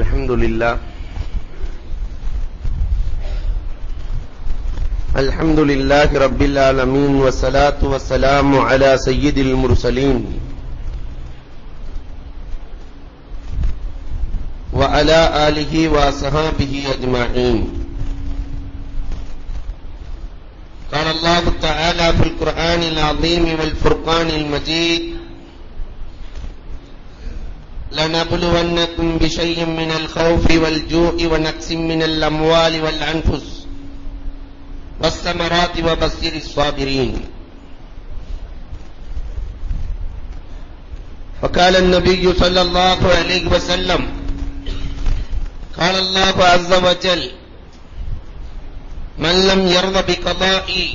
الحمد لله رب العالمين والصلاة والسلام على سيد المرسلين وعلى آله وصحابه أجمعين. قال الله تعالى في القرآن العظيم والفرقان المجيد: لنبلونكم بشيء من الخوف والجوع ونقص من الأموال والأنفس والثمرات وبشر الصابرين. وقال النبي صلى الله عليه وسلم: قال الله عز وجل: من لم يرضى بقضائي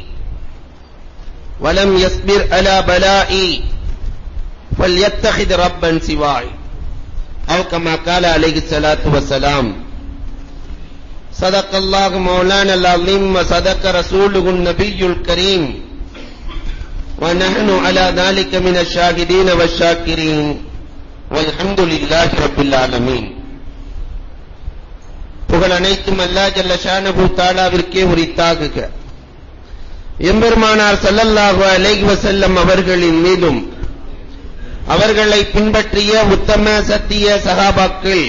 ولم يصبر على بلائي فليتخذ ربا سواي، أو كما قال عليه الصلاة والسلام. صدق الله مولانا العظيم وصدق رسوله النبي الكريم، ونحن على ذلك من الشاهدين والشاكرين، والحمد لله رب العالمين. புகழ் அனைத்தும் அல்லாஹ் ஜல்ல ஷானஹு தஆலாவிற்கே உரித்தாகுக. எம்பெருமானார் ஸல்லல்லாஹு அலைஹி வஸல்லம் அவர்களின் மீதும் அவர்களை பின்பற்றிய உத்தம சத்திய சஹாபாக்கள்,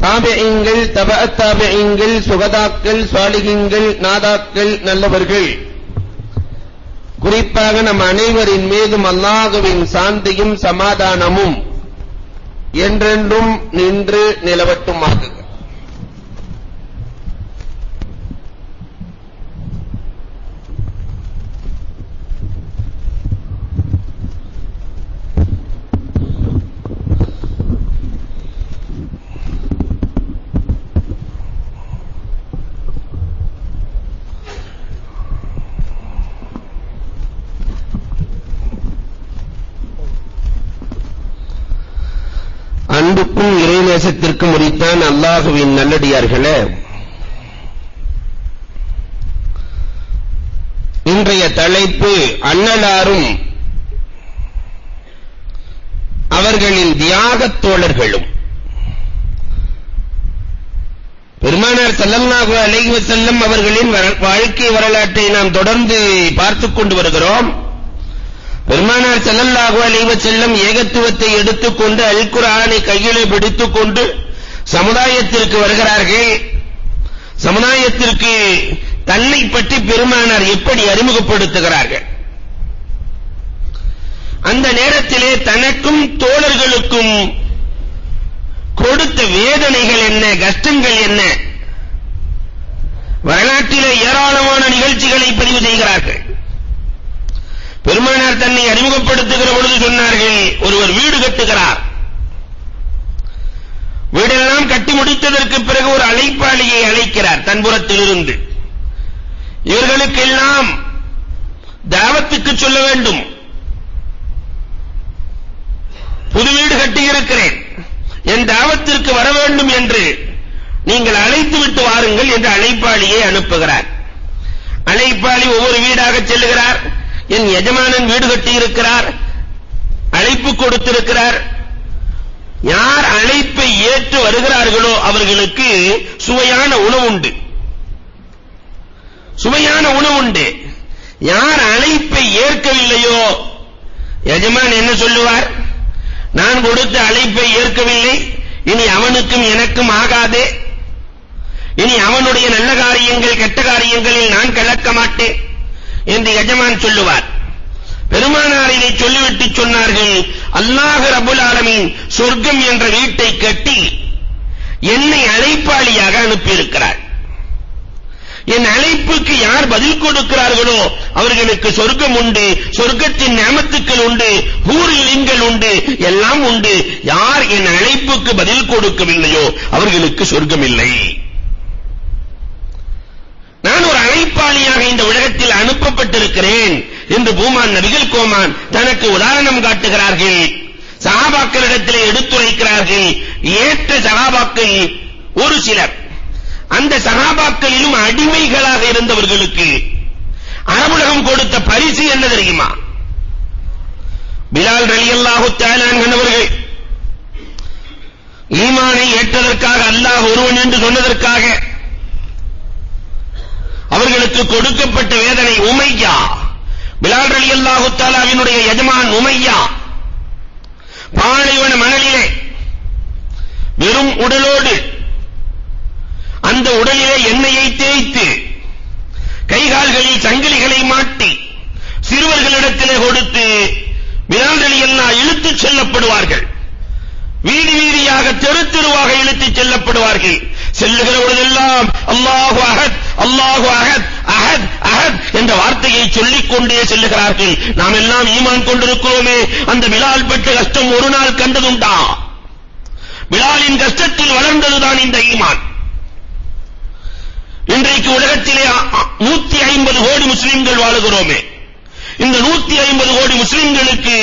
தாபிஈன்கள், தபஅத் தாபிஈன்கள், சுகதாக்கள், சாலிஹீன்கள், நாதாக்கள், நல்லவர்கள், குறிப்பாக நம் அனைவரின் மீதும் அல்லாஹ்வின் சாந்தியும் சமாதானமும் என்றென்றும் நின்று நிலவட்டுமாக. அன்புக்கும் இறைநேசத்திற்கும் உரித்தான் அல்லாஹ்வின் நல்லடியார்களே, இன்றைய தலைப்பு அன்னலாரும் அவர்களின் தியாகத் தோழர்களும். பெருமானார் ஸல்லல்லாஹு அலைஹி வஸல்லம் அவர்களின் வாழ்க்கை வரலாற்றை நாம் தொடர்ந்து பார்த்துக் கொண்டு வருகிறோம். பெருமானார் ஸல்லல்லாஹு அலைஹி வஸல்லம் ஏகத்துவத்தை எடுத்துக்கொண்டு அல் குர்ஆனை கையிலே பிடித்துக்கொண்டு சமுதாயத்திற்கு வருகிறார்கள். சமுதாயத்திற்கு தன்னை பற்றி பெருமானார் எப்படி அறிமுகப்படுத்துகிறார்கள்? அந்த நேரத்திலே தனக்கும் தோழர்களுக்கும் கொடுத்த வேதனைகள் என்ன, கஷ்டங்கள் என்ன? வரலாற்றிலே ஏராளமான நிகழ்ச்சிகளை பதிவு செய்கிறார்கள். பெருமானார் தன்னை அறிமுகப்படுத்துகிற பொழுது சொன்னார்கள், ஒருவர் வீடு கட்டுகிறார். வீடெல்லாம் கட்டி முடித்ததற்கு பிறகு ஒரு அழைப்பாளியை அழைக்கிறார் தன்புறத்திலிருந்து. இவர்களுக்கெல்லாம் தாவத்துக்கு சொல்ல வேண்டும். புது வீடு கட்டியிருக்கிறேன், என் தாவத்திற்கு வர வேண்டும் என்று நீங்கள் அழைத்து விட்டு வாருங்கள் என்று அழைப்பாளியை அனுப்புகிறார். அழைப்பாளி ஒவ்வொரு வீடாக செல்லுகிறார். என் எஜமானன் வீடு கட்டி இருக்கிறார், அழைப்பு கொடுத்திருக்கிறார். யார் அழைப்பை ஏற்று வருகிறார்களோ அவர்களுக்கு சுவையான உணவு உண்டு. சுவையான உணவு உண்டு. யார் அழைப்பை ஏற்கவில்லையோ எஜமான் என்ன சொல்லுவார்? நான் கொடுத்த அழைப்பை ஏற்கவில்லை, இனி அவனுக்கும் எனக்கும் ஆகாதே, இனி அவனுடைய நல்ல காரியங்கள் கெட்ட காரியங்களில் நான் கலக்க மாட்டேன் என்று எஜமான் சொல்லுவார். பெருமானார் இதை சொல்லிவிட்டு சொன்னார்கள், அல்லாஹ் ரப்பல் ஆலமீன் சொர்க்கம் என்ற வீட்டை கட்டி என்னை அழைப்பாளியாக அனுப்பியிருக்கிறார். என் அழைப்புக்கு யார் பதில் கொடுக்கிறார்களோ அவர்களுக்கு சொர்க்கம் உண்டு, சொர்க்கத்தின் நியமத்துக்கள் உண்டு, ஹூரில் உண்டு, எல்லாம் உண்டு. யார் என் அழைப்புக்கு பதில் கொடுக்கவில்லையோ அவர்களுக்கு சொர்க்கம் இல்லை. நான் ஒரு அழைப்பாளியாக இந்த உலகத்தில் அனுப்பப்பட்டிருக்கிறேன் என்று பூமான் நபிகள் கோமான் தனக்கு உதாரணம் காட்டுகிறார்கள். சஹாபாக்களிடத்திலே எடுத்துரைக்கிறார்கள். ஏற்ற சஹாபாக்கள் ஒரு சிலர். அந்த சஹாபாக்களிலும் அடிமைகளாக இருந்தவர்களுக்கு அரபுலகம் கொடுத்த பரிசு என்ன தெரியுமா? பிலால் ரலியல்லாஹு தஆலா அன்ஹு அவர்கள் ஈமானை ஏற்றதற்காக அல்லாஹ் ஒருவன் என்று சொன்னதற்காக அவர்களுக்கு கொடுக்கப்பட்ட வேதனை. உமையா, பிலால் ரலியல்லாஹு தஆலாவினுடைய எஜமான் உமையா பாலைவன மணலிலே வெறும் உடலோடு, அந்த உடலிலே எண்ணெயை தேய்த்து கைகால்களில் சங்கிலிகளை மாட்டி சிறுவர்களிடத்திலே கொடுத்து பிலால் ரலியல்லாஹு இழுத்துச் செல்லப்படுவார்கள். வீதி வீதியாக தெரு தெருவாக இழுத்துச் செல்லப்படுவார்கள். செல்லுகிற பொழுதெல்லாம் அல்லாஹு அஹத் அல்லாஹு அஹத் அஹத் அஹத் என்ற வார்த்தையை சொல்லிக் கொண்டே செல்லுகிறார்கள். நாம் எல்லாம் ஈமான் கொண்டிருக்கிறோமே, அந்த பிலால் பட்ட கஷ்டம் ஒரு நாள் கண்டதுண்டா? பிலாலின் கஷ்டத்தில் வளர்ந்ததுதான் இந்த ஈமான். இன்றைக்கு உலகத்திலே 150 கோடி முஸ்லிம்கள் வாழுகிறோமே, இந்த 150 கோடி முஸ்லிம்களுக்கு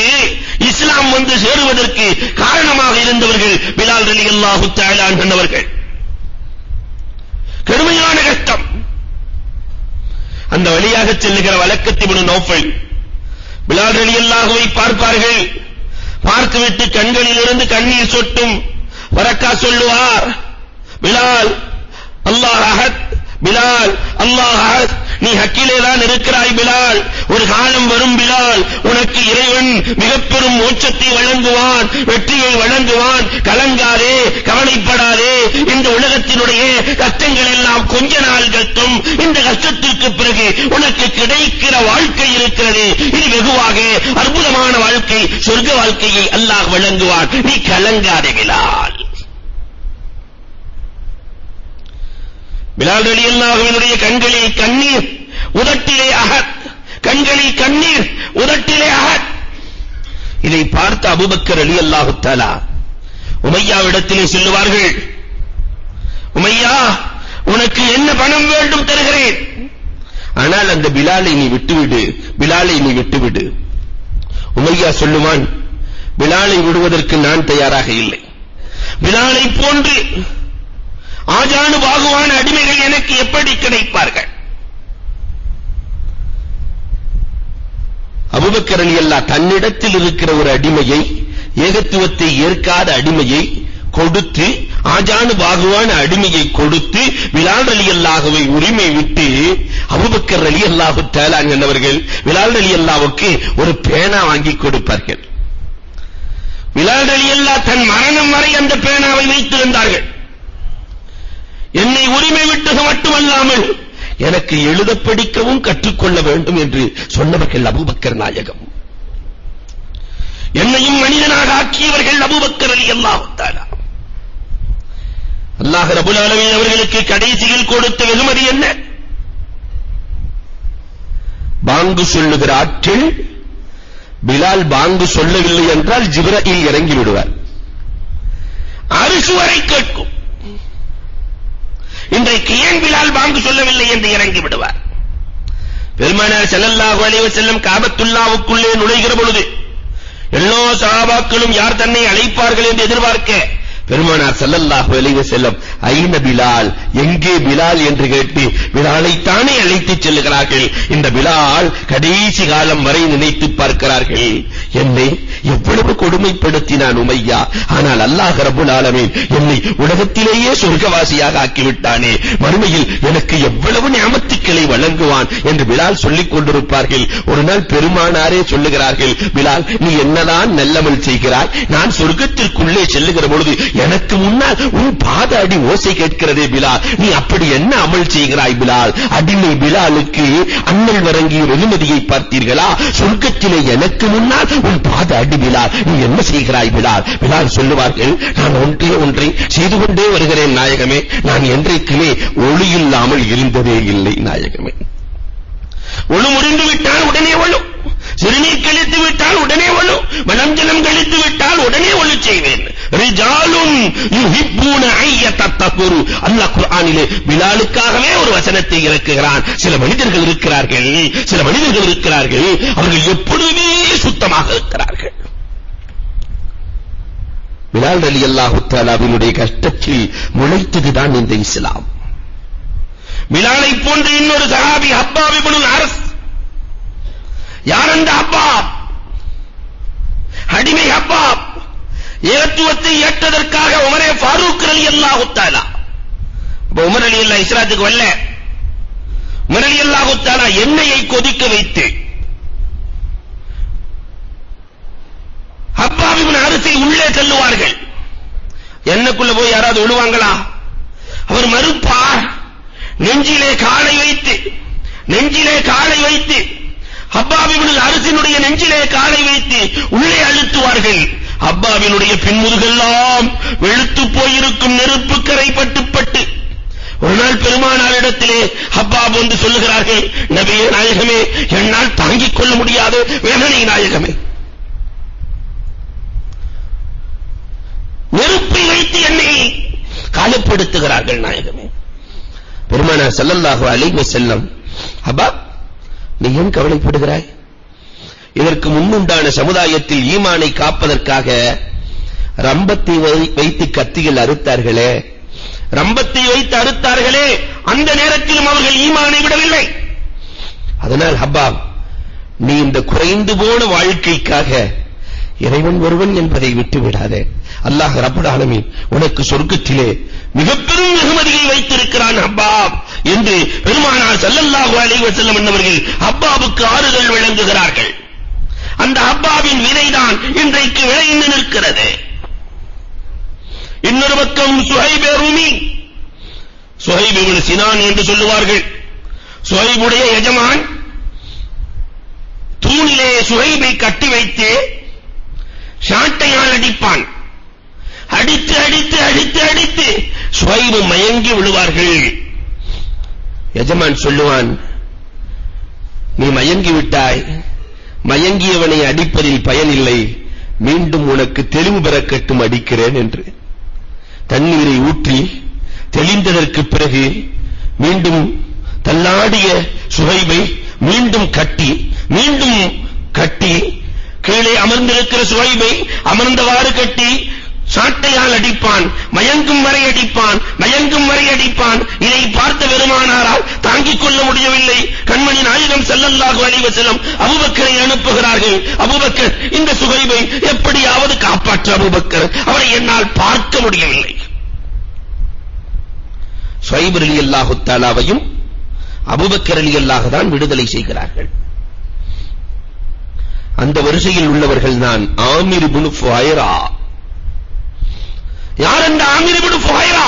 இஸ்லாம் வந்து சேருவதற்கு காரணமாக இருந்தவர்கள் பிலால் ரலியல்லாஹு தஆலா அன்ஹு. கடுமையான கஷ்டம். அந்த வழியாக செல்லுகிற வலக்கத் இப்னு நௌஃபல் பிலால் ரலியல்லாஹுவை பார்ப்பார்கள். பார்த்துவிட்டு கண்களிலிருந்து கண்ணீர் சொட்டும். வரக்கா சொல்லுவார், பிலால் அல்லாஹ் அஹத், பிலால் அல்லாஹ் அஹத், நீ ஹக்கிலே தான் இருக்கிறாய் பிலால். ஒரு காலம் வரும் பிலால், உனக்கு இறைவன் மிகப்பெரும் மோட்சத்தை வழங்குவான், வெற்றியை வழங்குவான். கலங்காதே, கவலைப்படாதே. இந்த உலகத்தினுடைய கஷ்டங்கள் எல்லாம் கொஞ்ச நாள் கஷ்டம். இந்த கஷ்டத்திற்கு பிறகு உனக்கு கிடைக்கிற வாழ்க்கை இருக்கிறது, இது வெகுவாக அற்புதமான வாழ்க்கை, சொர்க்க வாழ்க்கையை அல்லாஹ் வழங்குவான். நீ கலங்காதே பிலால். பிலால் ரலியல்லாஹுவினுடைய கண்களில் கண்ணீர், உதட்டிலே அஹத். கண்களில் கண்ணீர், உதட்டிலே அஹத். இதை பார்த்த அபூபக்கர் ரலியல்லாஹு தஆலா உமையாவிடத்திலே சொல்லுவார்கள், உமையா, உனக்கு என்ன பணம் வேண்டும் தருகிறேன், ஆனால் அந்த பிலாலை நீ விட்டுவிடு, பிலாலை நீ விட்டுவிடு. உமையா சொல்லுவான், பிலாலை விடுவதற்கு நான் தயாராக இல்லை. பிலாலை போன்று ஆஜானு பாகுவான அடிமைகள் எனக்கு எப்படி கிடைப்பார்கள்? அபூபக்கர் ரலியல்லாஹு தன்னிடத்தில் இருக்கிற ஒரு அடிமையை, ஏகத்துவத்தை ஏற்காத அடிமையை கொடுத்து, ஆஜானு பாகுவான அடிமையை கொடுத்து பிலால் ரலியல்லாஹுவை உரிமை விட்டு அபூபக்கர் ரலியல்லாஹு தஆலா என்பவர்கள் பிலால் ரலியல்லாஹுவுக்கு ஒரு பேனா வாங்கி கொடுப்பார்கள். பிலால் ரலியல்லாஹு தன் மரணம் வரை அந்த பேனாவை வைத்திருந்தார்கள். என்னை உரிமை விட்டது மட்டுமல்லாமல் எனக்கு எழுத படிக்கவும் கற்றுக்கொள்ள வேண்டும் என்று சொன்னவர்கள் அபூபக்கர் நாயகம். என்னையும் மனிதனாக ஆக்கியவர்கள் அபூபக்கர் ரலியல்லாஹு தஆலா. அல்லாஹ் ரப்பல் ஆலமீன் அவர்களுக்கு கடைசியில் கொடுத்த வெகுமதி என்ன? பாங்கு சொல்லுகிற ஆற்றில் பிலால் பாங்கு சொல்லவில்லை என்றால் ஜிப்ரீல் இறங்கி விடுவார், அரிசு வரை கேட்கும். இன்றைக்கு ஏன் பிலால் பாங்கு சொல்லவில்லை என்று இறங்கி விடுவார். பெருமானார் ஸல்லல்லாஹு அலைஹி வஸல்லம் காபத்துல்லாஹ்வுக்குள்ளே நுழைகிற பொழுது எல்லா சஹாபாக்களும் யார் தன்னை அழைப்பார்கள் என்று எதிர்பார்க்க பெருமானார் ஸல்லல்லாஹு அலைஹி வஸல்லம் ஐன பிலால், எங்கே பிலால் என்று கேட்டு பிலாலை தானே அழைத்துச் செல்கிறார்கள். இந்த பிலால் கடைசி காலம் வரை நினைத்து பார்க்கிறார்கள், என்னை எவ்வளவு கொடுமைப்படுத்தினான் உமையா, ஆனால் அல்லாஹ் ரப்பல் ஆலமீன் என்னை உலகத்திலேயே சொர்க்கவாசியாக ஆக்கிவிட்டானே, மறுமையில் எனக்கு எவ்வளவு நிஅமத்துக்களை வழங்குவான் என்று பிலால் சொல்லிக் கொண்டிருப்பார்கள். ஒரு நாள் பெருமானாரே சொல்லுகிறார்கள், பிலால் நீ என்னதான் நல்லமல் செய்கிறாய், நான் சொர்க்கத்திற்குள்ளே செல்லுகிற பொழுது எனக்கு முன்னால் உன் பாத அடி ஓசை கேட்கிறதே பிலால், நீ அப்படி என்ன அமல் செய்கிறாய் பிலால்? அடிமை பிலாலுக்கு அண்ணல் வழங்கிய வெகுமதியை பார்த்தீர்களா? சொர்க்கத்திலே எனக்கு முன்னால் உன் பாத அடி பிலால், நீ என்ன செய்கிறாய் பிலால்? பிலால் சொல்லுவார்கள், நான் ஒன்றை செய்து கொண்டே வருகிறேன் நாயகமே, நான் என்றைக்குமே ஒளி இல்லாமல் இருந்ததே இல்லை நாயகமே. ஒளி முறிந்து விட்டால் உடனே ஒளி, சிறுநீர் கழித்து விட்டால் உடனே ஒளி, மலம் ஜலம் கழித்து விட்டால் உடனே ஒளி செய்வேன். ரிஜாலுன் யுஹிப்பூன ஐயத்தத்ஹுரு. அல்லாஹ் குர்ஆனிலே பிலாலுக்காகவே ஒரு வசனத்தை இறக்குகிறான். சில மனிதர்கள் இருக்கிறார்கள், அவர்கள் எப்பொழுதுமே சுத்தமாக இருக்கிறார்கள். பிலால் ரலியல்லாஹு தஆலாவினுடைய கஷ்டத்தில் முளைத்ததுதான் இந்த இஸ்லாம். பிலாலை போன்ற இன்னொரு சஹாபி ஹப்பாப் இப்னு அர்ஸ். யார் அந்த ஹப்பாப்? அடிமை ஹப்பாப். தலைமைத்துவத்தை ஏற்றதற்காக உமரே ஃபாரூக் ரலியல்லாஹு தஆலா, உமர் ரலியல்லாஹு இஸ்லாத்துக்கு வரல, உமர் ரலியல்லாஹு தஆலா எண்ணெயை கொதிக்க வைத்து ஹப்பாப் இப்னு ஹாரிஸை உள்ளே தள்ளுவார்கள். எண்ணக்குள்ள போய் யாராவது விழுவாங்களா? அவர் மறுப்பார். நெஞ்சிலே காலை வைத்து ஹப்பாப் இப்னு ஹாரிஸினுடைய நெஞ்சிலே காலை வைத்து உள்ளே அழுத்துவார்கள். ஹப்பாபினுடைய பின்முதுகெல்லாம் வெளுத்து போயிருக்கும் நெருப்பு கரை பட்டு ஒரு நாள் பெருமானாரிடத்திலே ஹப்பாப் வந்து சொல்லுகிறார்கள், நபியே நாயகமே, என்னால் தாங்கிக் கொள்ள முடியாது வேதனை நாயகமே. நெருப்பை வைத்து என்னை காயப்படுத்துகிறார்கள் நாயகமே. பெருமானார் ஸல்லல்லாஹு அலைஹி வஸல்லம், ஹப்பாப் நீ ஏன் கவலைப்படுகிறாய்? இதற்கு முன்னுண்டான சமுதாயத்தில் ஈமானை காப்பதற்காக ரம்பத்தை வைத்து கத்திகள் அறுத்தார்களே, அந்த நேரத்திலும் அவர்கள் ஈமானை விடவில்லை. அதனால் ஹப்பாப், நீ இந்த குறைந்து போன வாழ்க்கைக்காக இறைவன் ஒருவன் என்பதை விட்டு விடாதே. அல்லாஹ் ரப்பல் ஆலமீன் உனக்கு சொர்க்கத்திலே மிகப்பெரும் வெகுமதியை வைத்திருக்கிறான் ஹப்பாப் என்று பெருமானார் ஸல்லல்லாஹு அலைஹி வஸல்லம் அவர்கள் ஹப்பாபுக்கு ஆறுதல் வழங்குகிறார்கள். அந்த ஹப்பாபின் விதைதான் இன்றைக்கு விளைந்து நிற்கிறது. இன்னொரு பக்கம் சுஹைப் ரூமி, சுஹைப் இப்னு சினான் என்று சொல்லுவார்கள். சுஹைபுடைய எஜமான் தூணிலே சுஹைபை கட்டி வைத்து சாட்டையால் அடிப்பான். அடித்து சுஹைப் மயங்கி விழுவார்கள். எஜமான் சொல்லுவான், நீ மயங்கி விட்டாய், மயங்கியவனை அடிப்பதில் பயனில்லை, மீண்டும் உனக்கு தெளிவு பெறக்கட்டும் அடிக்கிறேன் என்று. தண்ணீரை ஊற்றி தெளிந்ததற்கு பிறகு மீண்டும் தள்ளாடிய சுஹைபை மீண்டும் கட்டி கீழே அமர்ந்திருக்கிற சுஹைபை அமர்ந்தவாறு கட்டி சாட்டையால் அடிப்பான். மயங்கும் வரை அடிப்பான். இதை பார்த்த பெருமானாரால் தாங்கிக் கொள்ள முடியவில்லை. கண்மணி நாயகம் ஸல்லல்லாஹு அலைஹி வஸல்லம் அபூபக்கரை அனுப்புகிறார்கள். அபூபக்கர், இந்த சுஹைபை எப்படியாவது காப்பாற்ற அபூபக்கர், அவரை என்னால் பார்க்க முடியவில்லை. சுஹைப் ரலியல்லாஹு தஆலாவையும் அபூபக்கர் ரலியல்லாஹு தான் விடுதலை செய்கிறார்கள். அந்த வரிசையில் உள்ளவர்கள் தான் ஆமிர் இப்னு ஃபுஹைரா. யார் அந்த ஆமிர் இப்னு ஃபுஹைரா?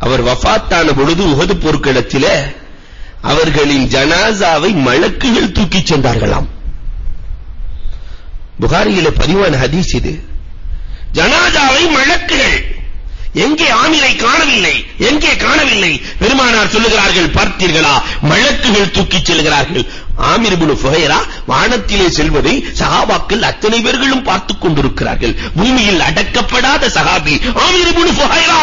அவர் வஃபாத்தான பொழுது உஹது போர்க்களத்திலே அவர்களின் ஜனாசாவை மலக்குகள் தூக்கிச் சென்றார்களாம். புகாரியிலே பதிவான ஹதீஸ் இது. ஜனாசாவை மலக்குகள், எங்கே ஆமிரை காணவில்லை. பெருமானார் சொல்லுகிறார்கள், பார்த்தீர்களா, மலக்குகள் தூக்கிச் செல்கிறார்கள். ஆமிர் இப்னு ஃபுஹைரா வானத்திலே செல்வதை சஹாபாக்கள் அத்தனை பேர்களும் பார்த்துக் கொண்டிருக்கிறார்கள். பூமியில் அடக்கப்படாத சஹாபி ஆமிர் இப்னு ஃபுஹைரா.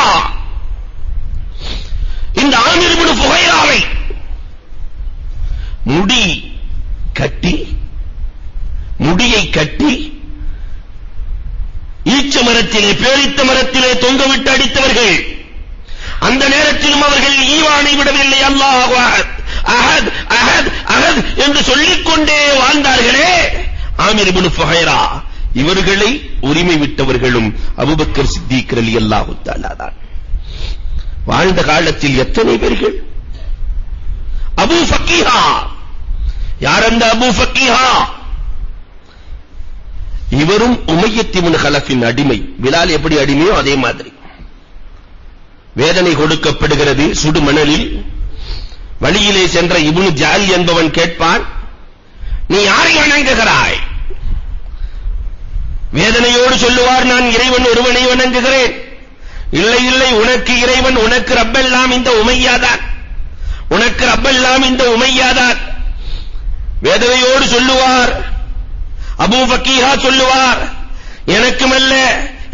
இந்த ஆமிர் இப்னு ஃபுஹைராவை முடியை கட்டி ஈச்ச மரத்திலே, பேரித்த மரத்திலே தொங்கவிட்டு அடித்தவர்கள். அந்த நேரத்திலும் அவர்கள் ஈவானை விடவில்லை. அல்லாஹு அஹத் அஹத் அஹத் என்று சொல்லிக்கொண்டே வாழ்ந்தார்களே. ஆமிர் இப்னு ஃபுஹைரா, இவர்களை உரிமை விட்டவர்களும் அபூபக்கர் சித்திக் ரலியல்லாஹு தஆலா தான். வாழ்ந்த காலத்தில் எத்தனை பேர்கள். அபூ ஃபக்கீஹா, யார் அந்த அபூ ஃபக்கீஹா? இவரும் உமையத் இப்னு கலஃபின் அடிமை. பிலால் எப்படி அடிமையோ அதே மாதிரி. வேதனை கொடுக்கப்படுகிறது சுடுமணலில். வழியிலே சென்ற இப்னு ஜால் என்பவன் கேட்பான், நீ யாரை வணங்குகிறாய்? வேதனையோடு சொல்லுவார், நான் இறைவன் ஒருவனை வணங்குகிறேன். இல்லை, உனக்கு இறைவன், உனக்கு ரப்பெல்லாம் இந்த உமையாதான். வேதனையோடு சொல்லுவார். அபூ ஃபக்கீஹா சொல்லுவார்,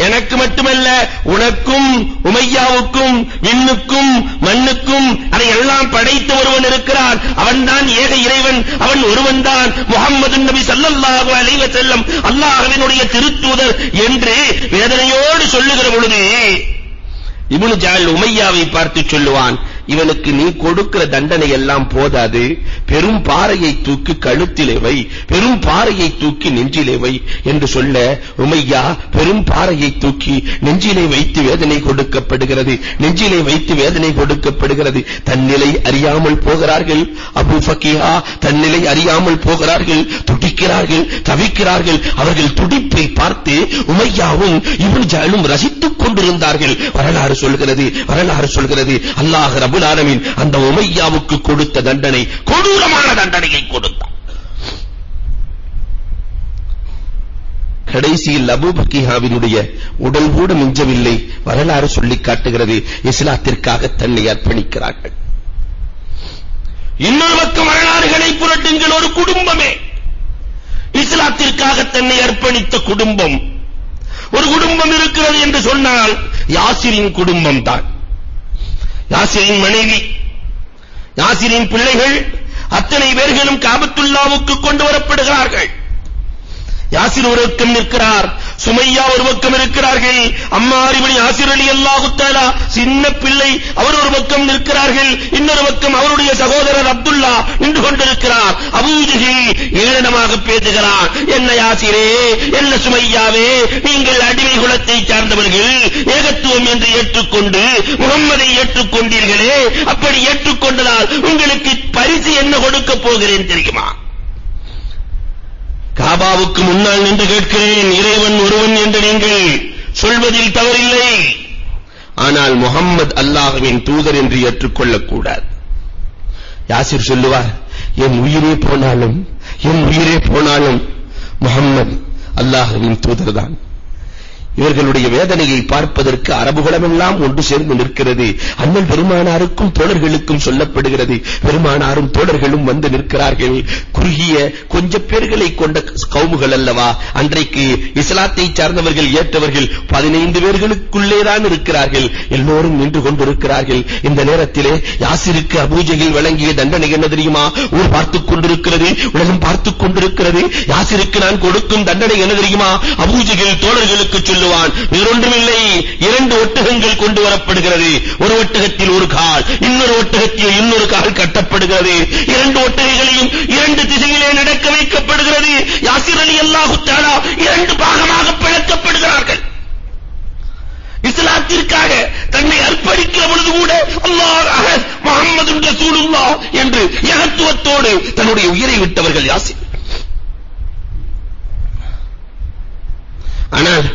எனக்கு மட்டுமல்ல உனக்கும் உமையாவுக்கும் விண்ணுக்கும் மண்ணுக்கும் அதையெல்லாம் படைத்த ஒருவன் இருக்கிறான். அவன்தான் ஏக இறைவன், அவன் ஒருவன்தான் முஹம்மது நபி ஸல்லல்லாஹு அலைஹி வஸல்லம் அல்லாஹ்வினுடைய திருத்தூதர் என்று வேதனையோடு சொல்லுகிற பொழுது இப்னு ஜால் உமையாவை பார்த்து சொல்லுவான், இவனுக்கு நீ கொடுக்கிற தண்டனை எல்லாம் போதாது, பெரும் பாறையை தூக்கி கழுத்திலே வை, பெரும் பாறையை தூக்கி நெஞ்சிலே வை என்று சொல்ல, உமையா பெரும் பாறையை தூக்கி நெஞ்சிலே வைத்து வேதனை கொடுக்கப்படுகிறது, நெஞ்சிலே வைத்து வேதனை கொடுக்கப்படுகிறது. தன்னிலை அறியாமல் போகிறார்கள். அபூ ஃபகீஹா தன்னிலை அறியாமல் போகிறார்கள், துடிக்கிறார்கள், தவிக்கிறார்கள். அவர்கள் துடிப்பை பார்த்து உமையாவும் இப்னு ஜஅலும் ரசித்துக் கொண்டிருந்தார்கள். வரலாறு சொல்கிறது அல்லாஹ் ரப்பல் ஆலமீன் அந்த உமையாவுக்கு கொடுத்த தண்டனை கொடூரமான தண்டனையை கொடுத்தார். கடைசியில் அபூ ஃபகீஹாவினுடைய உடல் கூட மிஞ்சவில்லை. வரலாறு சொல்லிக் காட்டுகிறது, இஸ்லாத்திற்காக தன்னை அர்ப்பணிக்கிறார்கள். இன்னொரு பக்கம் வரலாறுகளை புரட்டுங்கள். ஒரு குடும்பமே இஸ்லாத்திற்காக தன்னை அர்ப்பணித்த குடும்பம், ஒரு குடும்பம் இருக்கிறது என்று சொன்னால் யாசிரின் குடும்பம் தான். யாசிரின் மனைவி, யாசிரின் பிள்ளைகள் அத்தனை பேர்களும் காபத்துல்லாவுக்கு கொண்டு வரப்படுகிறார்கள். யாசிர் ஒரு பக்கம் நிற்கிறார், சுமையா ஒரு பக்கம் இருக்கிறார்கள், அம்மார் இப்னு யாசிர் ரலியல்லாஹு தஆலா சின்ன பிள்ளை அவர் ஒரு பக்கம் நிற்கிறார்கள், இன்னொரு பக்கம் அவருடைய சகோதரர் அப்துல்லா நின்று கொண்டிருக்கிறார். அபூ ஜஹல் ஏளனமாக பேசுகிறான், என்ன யாசிரே, என்ன சுமையாவே, நீங்கள் அடிமை குலத்தை சார்ந்தவர்கள், ஏகத்துவம் என்று ஏற்றுக்கொண்டு முகம்மதை ஏற்றுக்கொண்டீர்களே, அப்படி ஏற்றுக்கொண்டதால் உங்களுக்கு பரிசு என்ன கொடுக்க போகிறேன் தெரியுமா? காபாவுக்கு முன்னால் நின்று கேட்கிறேன், இறைவன் ஒருவன் என்று நீங்கள் சொல்வதில் தவறில்லை, ஆனால் முஹம்மது அல்லாஹ்வின் தூதர் என்று ஏற்றுக்கொள்ளக் கூடாது. யாசிர் சொல்லுவார், என் உயிரே போனாலும் முஹம்மது அல்லாஹ்வின் தூதர்தான். இவர்களுடைய வேதனையை பார்ப்பதற்கு அரபுகளமெல்லாம் ஒன்று சேர்ந்து நிற்கிறது. அண்ணல் பெருமானாருக்கும் தோழர்களுக்கும் சொல்லப்படுகிறது. பெருமானாரும் தோழர்களும் வந்து நிற்கிறார்கள். குறுகிய கொஞ்ச பேர்களை கொண்ட கவுமுகள் அல்லவா, அன்றைக்கு இஸ்லாத்தை சார்ந்தவர்கள் ஏற்றவர்கள் 15 பேர்களுக்குள்ளே தான் இருக்கிறார்கள். எல்லோரும் நின்று கொண்டிருக்கிறார்கள். இந்த நேரத்திலே யாசிருக்கு அபூ ஜஹல் வழங்கிய தண்டனை என்ன தெரியுமா? ஊர் பார்த்துக் கொண்டிருக்கிறது, உலகம் பார்த்துக் கொண்டிருக்கிறது. யாசிருக்கு நான் கொடுக்கும் தண்டனை என்ன தெரியுமா? அபூ ஜஹல் தோழர்களுக்கு சொல்லுவான், வேறொன்றுமில்லை, 2 ஒட்டகங்கள் கொண்டு வரப்படுகிறது. ஒரு ஒட்டகத்தில் ஒரு கால், இன்னொரு ஒட்டகத்தில் இன்னொரு கால் கட்டப்படுகிறது. 2 ஒட்டகைகளையும் 2 திசையிலே நடக்க வைக்கப்படுகிறது. யாசிர் ரலியல்லாஹு தஆலா 2 பாகமாக பிளக்கப்படுகிறார்கள். இஸ்லாத்திற்காக தன்னை அர்ப்பணிக்கிற பொழுது கூட அல்லாஹ் அஹத் முஹம்மது ரசூலுல்லாஹ் என்று ஏகத்துவத்தோடு தன்னுடைய உயிரை விட்டவர்கள் யாசிர். ஆனால்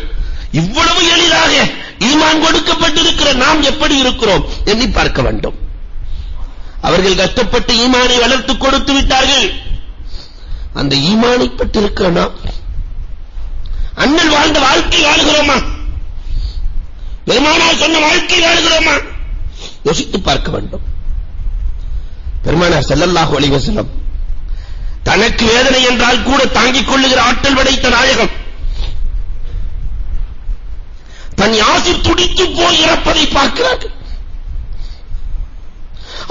இவ்வளவு எளிதாக ஈமான் கொடுக்கப்பட்டிருக்கிற நாம் எப்படி இருக்கிறோம் எண்ணி பார்க்க வேண்டும். அவர்கள் கஷ்டப்பட்டு ஈமானை வளர்த்து கொடுத்து விட்டார்கள். அந்த ஈமானை பெற்றிருக்கிற நாம் அண்ணல் வாழ்ந்த வாழ்க்கை வாழுகிறோமா? பெருமானார் சொன்ன வாழ்க்கை வாழுகிறோமா? யோசித்து பார்க்க வேண்டும். பெருமானார் ஸல்லல்லாஹு அலைஹி வஸல்லம் தனக்கு வேதனை என்றால் கூட தாங்கிக் கொள்ளுகிற ஆற்றல் படைத்த நாயகம் தன் யாசிர் துடித்து போய் இறப்பதை பார்க்கிறார்கள்.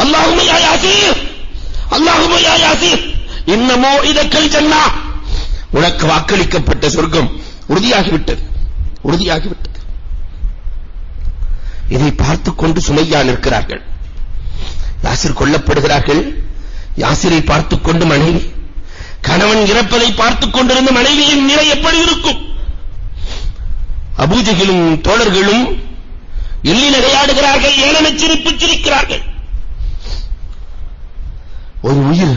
அல்லாஹும்ம யா யாசிர், அல்லாஹும்ம யா யாசிர் இன்னமோ இதக்கல் ஜன்னா, உனக்கு வாக்களிக்கப்பட்ட சொர்க்கம் உறுதியாகிவிட்டது. இதை பார்த்துக் கொண்டு சுமையா நிற்கிறார்கள். யாசிர் கொல்லப்படுகிறார்கள். யாசிரை பார்த்துக் கொண்டு மனைவி, கணவன் இறப்பதை பார்த்துக் கொண்டிருந்த மனைவியின் நிலை எப்படி இருக்கும்? அபூ ஜஹலும் தோழர்களும் எள்ளி நகையாடுகிறார்கள், ஏளன சிரிப்பு சிரிக்கிறார்கள். ஒரு உயிர்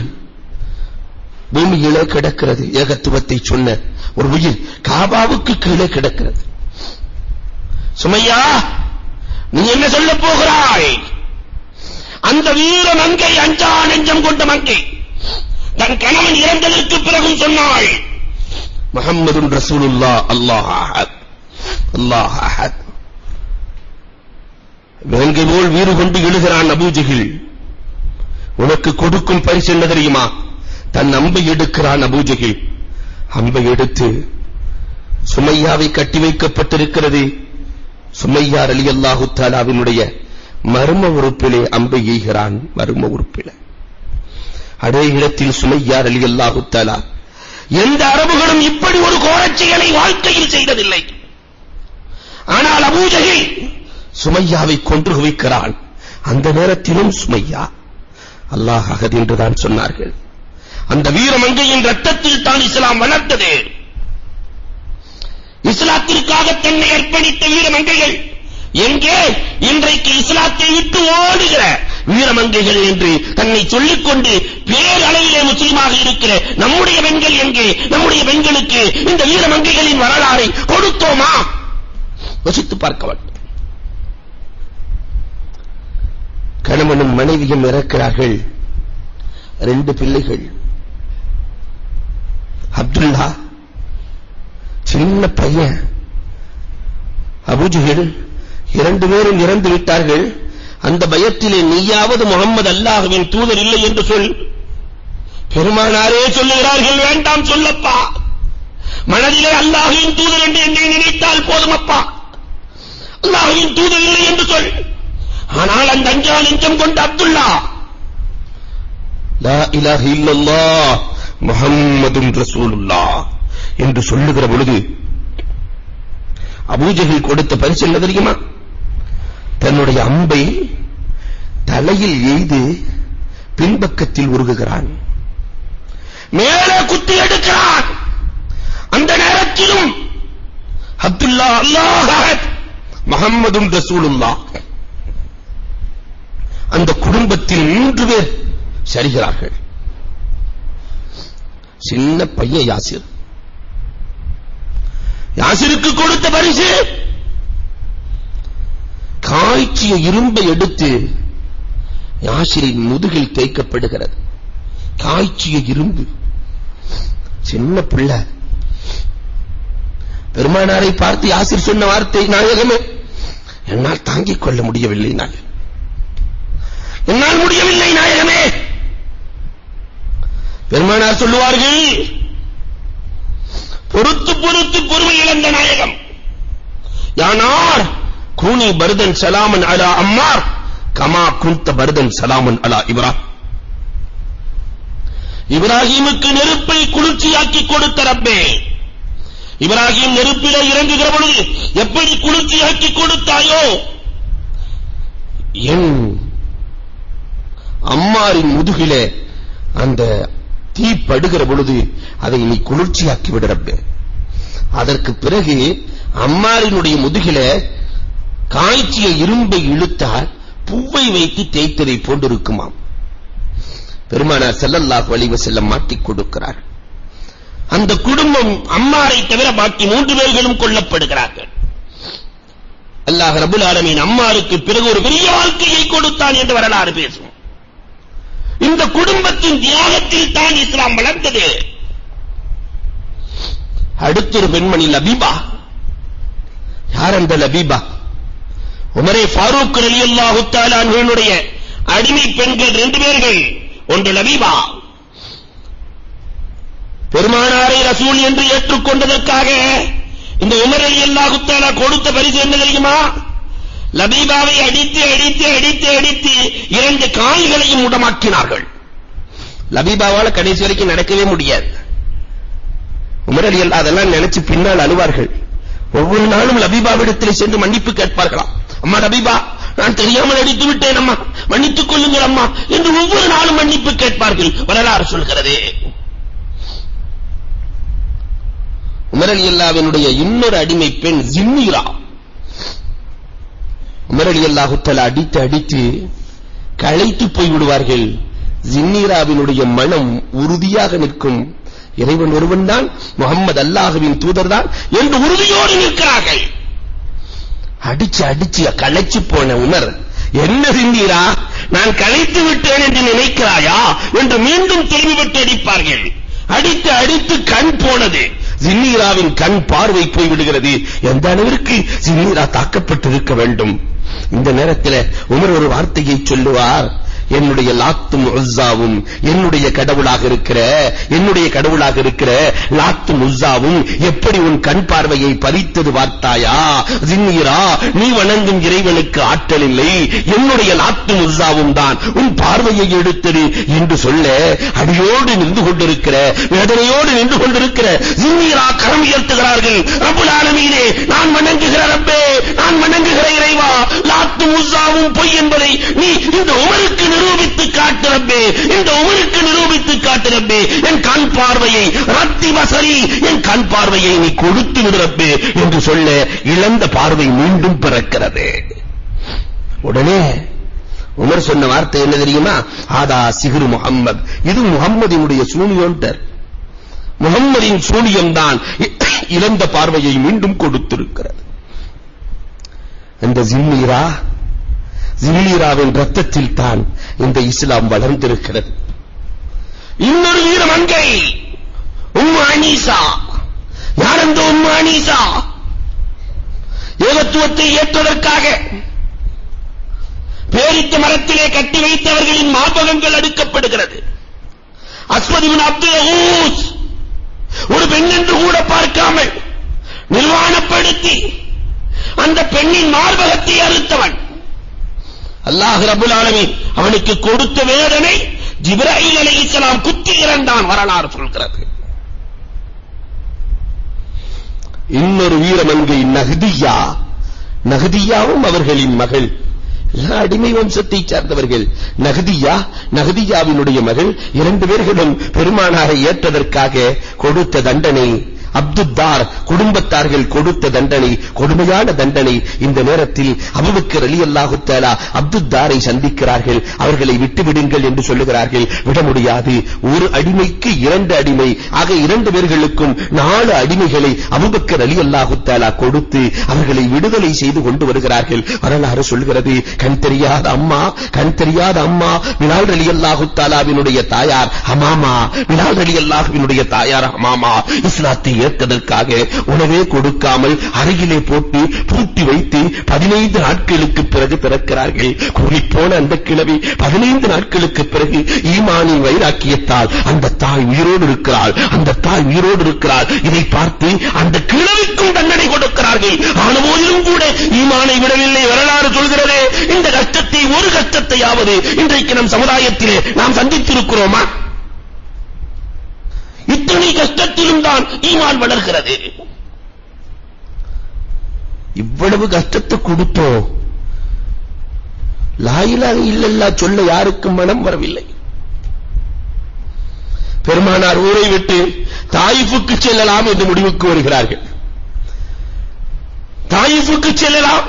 பூமியிலே கிடக்கிறது, ஏகத்துவத்தை சொன்ன ஒரு உயிர் காபாவுக்கு கீழே கிடக்கிறது. சுமையா, நீ என்ன சொல்ல போகிறாய்? அந்த வீர மங்கை, அஞ்சா நெஞ்சம் கொண்ட மங்கை தன் கணவன் இறந்ததற்கு பிறகும் சொன்னாள், முஹம்மது ரசூலுல்லாஹ், அல்லாஹ் அஹத், அல்லாஹ் அஹத். வேங்கை போல் வீறு கொண்டு எழுகிறான் அபூ ஜஹல். உனக்கு கொடுக்கும் பரிசு என்ன தெரியுமா? தன் அம்பை எடுக்கிறான் அபூ ஜஹல். அம்பை எடுத்து சுமையாவை கட்டி வைக்கப்பட்டிருக்கிறது. சுமையா ரலியல்லாஹு தஆலாவினுடைய மர்ம உறுப்பிலே அம்பை எய்கிறான். மர்ம உறுப்பிலே அதே இடத்தில் சுமையா ரலியல்லாஹு தஆலா எந்த அரபுகளும் இப்படி ஒரு கோரச் செயலை வாழ்க்கையில் செய்ததில்லை. ஆனால் அபூ ஜஹல் சுமையாவை கொன்று குவிக்கிறான். அந்த நேரத்திலும் சுமையா அல்லாஹ் அஹத் என்றுதான் சொன்னார்கள். அந்த வீரமங்கையின் ரத்தத்தில் தான் இஸ்லாம் வளர்ந்தது. இஸ்லாத்திற்காக தன்னை அர்ப்பணித்த வீரமங்கைகள் எங்கே? இன்றைக்கு இஸ்லாத்தை விட்டு ஓடுகிற வீரமங்கைகள் என்று தன்னை சொல்லிக்கொண்டு பேரளவிலே முஸ்லிமாக இருக்கிற நம்முடைய பெண்கள் எங்கே? நம்முடைய பெண்களுக்கு இந்த வீரமங்கைகளின் வரலாறை கொடுத்தோமா? யோசித்து பார்க்க வேண்டும். கணவனும் மனைவியும் இறக்கிறார்கள். 2 பிள்ளைகள். அப்துல்லா சின்ன பையன், அபூஜஹல் 2 பேரும் இறந்து விட்டார்கள். அந்த பயத்திலே நீயாவது முகம்மது அல்லாஹ்வின் தூதர் இல்லை என்று சொல். பெருமானாரே சொல்லுகிறார்கள், வேண்டாம் சொல்லப்பா, மனதிலே அல்லாஹ்வின் தூதர் என்று என்னை நினைத்தால் போதுமப்பா, அல்லாஹ்வின் தூதர் இல்லை என்று சொல். ஆனால் அந்த அஞ்சா நெஞ்சம் கொண்ட அப்துல்லா லா இலாஹ இல்லல்லாஹ் முஹம்மதுன் ரசூலுல்லாஹ் என்று சொல்லுகிற பொழுது அபூஜஹல் கொடுத்த பரிசு என்ன தெரியுமா? தன்னுடைய அம்பை தலையில் எய்து பின்பக்கத்தில் உருகுகிறான், மேலே குத்தி எடுக்கிறான். அந்த நேரத்திலும் அப்துல்லா அல்லாஹ் அஹத் முஹம்மதுன் ரசூலுல்லாஹ். அந்த குடும்பத்தில் 3 பேர் சரிகிறார்கள். சின்ன பையன் யாசிர். யாசிருக்கு கொடுத்த பரிசு காய்ச்சிய இரும்பை எடுத்து யாசிரின் முதுகில் தேய்க்கப்படுகிறது. காய்ச்சிய இரும்பு. சின்ன பிள்ளை. பெருமானாரை பார்த்து யாசிர் சொன்ன வார்த்தை, நாயகமே, என்னால் தாங்கிக் கொள்ள முடியவில்லை, என்னால் முடியவில்லை நாயகமே. பெருமானார் சொல்லுவார்கள், பொறுத்து பொறுத்து பொறுமை இழந்த நாயகம், யானார் கூனி பர்தன் சலாமன் அலா அம்மார் கமா குந்த பர்தன் சலாமன் அலா இப்ராஹிம். இப்ராஹிமுக்கு நெருப்பை குளிர்ச்சியாக்கி கொடுத்த ரப்பே, இப்ராஹிம் நெருப்பிலே இறங்குகிற பொழுது எப்படி குளிர்ச்சியாக்கி கொடுத்தாயோ, என் அம்மாரின் முதுகிலே அந்த தீ படுகிற பொழுது அதை நீ குளிர்ச்சியாக்கி விட ரப்பே. அதற்கு பிறகு அம்மாரினுடைய முதுகிலே காய்ச்சிய இரும்பை இழுத்தால் பூவை வைத்து தேய்த்ததை போன்றிருக்குமாம். பெருமானார் ஸல்லல்லாஹு அலைஹி வஸல்லம் மாட்டிக் கொடுக்கிறார். அந்த குடும்பம் அம்மாரை தவிர பாக்கி 3 பேர்களும் கொல்லப்படுகிறார்கள். அல்லாஹ் ரப்பல் ஆலமீன் அம்மாருக்கு பிறகு ஒரு பெரிய வாழ்க்கையை கொடுத்தான் என்று வரலாறு பேசும். இந்த குடும்பத்தின் தியாகத்தில் தான் இஸ்லாம் வளர்ந்தது. அடுத்த பெண்மணி லபீபா. யார் அந்த லபீபா? உமரே ஃபாரூக் ரலியல்லாஹு தஆலா அன்ஹுடைய அடிமை பெண்கள் 2 பேர்கள். ஒன்று லபீபா, பெருமானாரை ரசூல் என்று ஏற்றுக்கொண்டதற்காக இந்த உமர் ரலியல்லாஹு தஆலா கொடுத்த பரிசு என்ன தெரியுமா? லபீபாவை அடித்து அடித்து அடித்து அடித்து 2 கால்களையும் முடமாக்கினார்கள். லபீபாவால கடைசி வரைக்கும் நடக்கவே முடியாது. உமர் ரலியல்லாஹு அதெல்லாம் நினைச்சு பின்னால் அழுவார்கள். ஒவ்வொரு நாளும் லபீபாவிடத்தில் சென்று மன்னிப்பு கேட்பார்களாம். அம்மா லபீபா, நான் தெரியாமல் அடித்து விட்டேன் அம்மா, மன்னித்துக் கொள்ளுங்கள் அம்மா என்று ஒவ்வொரு நாளும் மன்னிப்பு கேட்பார்கள். வரலாறு சொல்கிறது. உமர் ரலியல்லாஹுவினுடைய இன்னொரு அடிமை பெண் ஜின்னீரா. உமர் ரலியல்லாஹு தஆலா அடித்து அடித்து களைத்து போய் விடுவார்கள். ஜின்னீராவினுடைய மனம் உறுதியாக நிற்கும். இறைவன் ஒருவன் தான், முகம்மது அல்லாஹ்வின் தூதர் தான் என்று உறுதியோடு நிற்கிறார்கள். அடிச்சு அடிச்சு களைச்சு போன உமர், என்ன ஜின்னீரா, நான் களைத்து விட்டேன் என்று நினைக்கிறாயா என்று மீண்டும் தெளிவுபட்டு அடிப்பார்கள். அடித்து அடித்து கண் போனது. ஜின்னீராவின் கண் பார்வை போய் விடுகிறது. எந்த அளவிற்கு ஜின்னீரா தாக்கப்பட்டிருக்க வேண்டும். இந்த நேரத்தில் உமர் ஒரு வார்த்தையை சொல்லுவார், என்னுடைய லாத்தும் உஸ்ஸாவும் என்னுடைய கடவுளாக இருக்கிற லாத்தும் உஸ்ஸாவும் எப்படி உன் கண் பார்வையை பறித்தது பார்த்தாயா? ஜின்னீரா, நீ வணங்கும் இறைவனுக்கு ஆற்றல் இல்லை, என்னுடைய லாத்தும் உஸ்ஸாவும் தான் உன் பார்வையை எடுத்தது என்று சொல்ல அடியோடு நின்று கொண்டிருக்கிற, வேதனையோடு நின்று கொண்டிருக்கிற ஜின்னீரா கரம் உயர்த்துகிறார்கள். ரப்புல் ஆலமீனே, நான் வணங்குகிற ரப்பே, நான் வணங்குகிற இறைவா, லாத்தும் உஸ்ஸாவும் பொய் என்பதை நீ இந்த உமருக்கு நிரூபித்து காட்டு ரப்பே, இந்த உமருக்கு நிரூபித்து காட்டு ரப்பே. என் கண் பார்வையை ரத்தி வசரி, என் கண் பார்வையை நீ கொடுத்து விடு ரப்பே என்று சொல்ல இழந்த பார்வை மீண்டும் பிறக்கிறது. உடனே உமர் சொன்ன வார்த்தை என்ன தெரியுமா? ஆதா சிஹ்ரு முஹம்மத், இது முஹம்மதினுடைய சூனியம்டர். முஹம்மதின் சூனியம்தான் இழந்த பார்வையை மீண்டும் கொடுத்திருக்கிறது. அந்த ஜின்னீராவின் ரத்தத்தில் தான் இந்த இஸ்லாம் வளர்ந்திருக்கிறது. இன்னொரு வீரமங்கை உம்மு அனீசா. யார் அந்த உம்மு அனீசா? ஏகத்துவத்தை ஏற்றதற்காக பேரித்த மரத்திலே கட்டி வைத்தவர்களின் மாபகங்கள் அடுக்கப்படுகிறது. அஸ்வத் இப்னு அப்துல் ஊஸ் ஒரு பெண் என்று கூட பார்க்காமல் நிர்வாணப்படுத்தி அந்த பெண்ணின் மார்பகத்தை அறுத்தவன். அல்லாஹ் ரப்பல் ஆலமீன் அவனுக்கு கொடுத்த வேதனை ஜிப்ராயில் அலைஹிஸ்ஸலாம் குத்தி இறந்தான் வரலாறு சொல்கிறது. இன்னொரு வீரமங்கை நஹ்தியாவும் அவர்களின் மகள், அடிமை வம்சத்தை சார்ந்தவர்கள். நஹ்தியாவினுடைய மகள். 2 பேர்களும் பெருமானாரை ஏற்றதற்காக கொடுத்த தண்டனை, அப்துத்தார் குடும்பத்தார்கள் கொடுத்த தண்டனை, கொடுமையான தண்டனை. இந்த நேரத்தில் அபூபக்கர் ரலியல்லாஹு தஆலா அப்துத்தாரை சந்திக்கிறார்கள். அவர்களை விட்டுவிடுங்கள் என்று சொல்லுகிறார்கள். விட முடியாது. ஒரு அடிமைக்கு 2 அடிமை, ஆக 2 பேர்களுக்கும் 4 அடிமைகளை அபூபக்கர் ரலியல்லாஹு தஆலா கொடுத்து அவர்களை விடுதலை செய்து கொண்டு வருகிறார்கள். வரலாறு சொல்கிறது, கண் தெரியாத அம்மா பிலால் ரலியல்லாஹு தஆலாவினுடைய தாயார் ஹமாமா, பிலால் ரலியல்லாஹுவினுடைய தாயார் ஹமாமா இஸ்லாத்தை ஏற்றதற்காக உணவே கொடுக்காமல் அருகிலே போட்டு பூட்டி வைத்து 15 நாட்களுக்கு பிறகு பிறக்கிறார்கள். கூறிப்போன அந்த கிழவி 15 நாட்களுக்கு பிறகு ஈமானின் வைராக்கியத்தால் அந்த தாய் உயிரோடு இருக்கிறாள். இதை பார்த்து அந்த கிழவிக்கும் தண்டனை கொடுக்கிறார்கள். ஆனபோதிலும் கூட ஈமானை விடவில்லை. வரலாறு சொல்கிறதே, இந்த கஷ்டத்தை, ஒரு கஷ்டத்தையாவது இன்றைக்கு நம் சமுதாயத்திலே நாம் சந்தித்திருக்கிறோமா? இத்தனை கஷ்டத்திலும் தான் ஈமான் வளர்கிறது. இவ்வளவு கஷ்டத்தை கொடுத்தோம், லா இலாஹ இல்லல்லாஹ் சொல்ல யாருக்கும் மனம் வரவில்லை. பெருமானார் ஊரை விட்டு தாயிஃபுக்கு செல்லலாம் என்று முடிவுக்கு வருகிறார்கள். தாயிஃபுக்கு செல்லலாம்,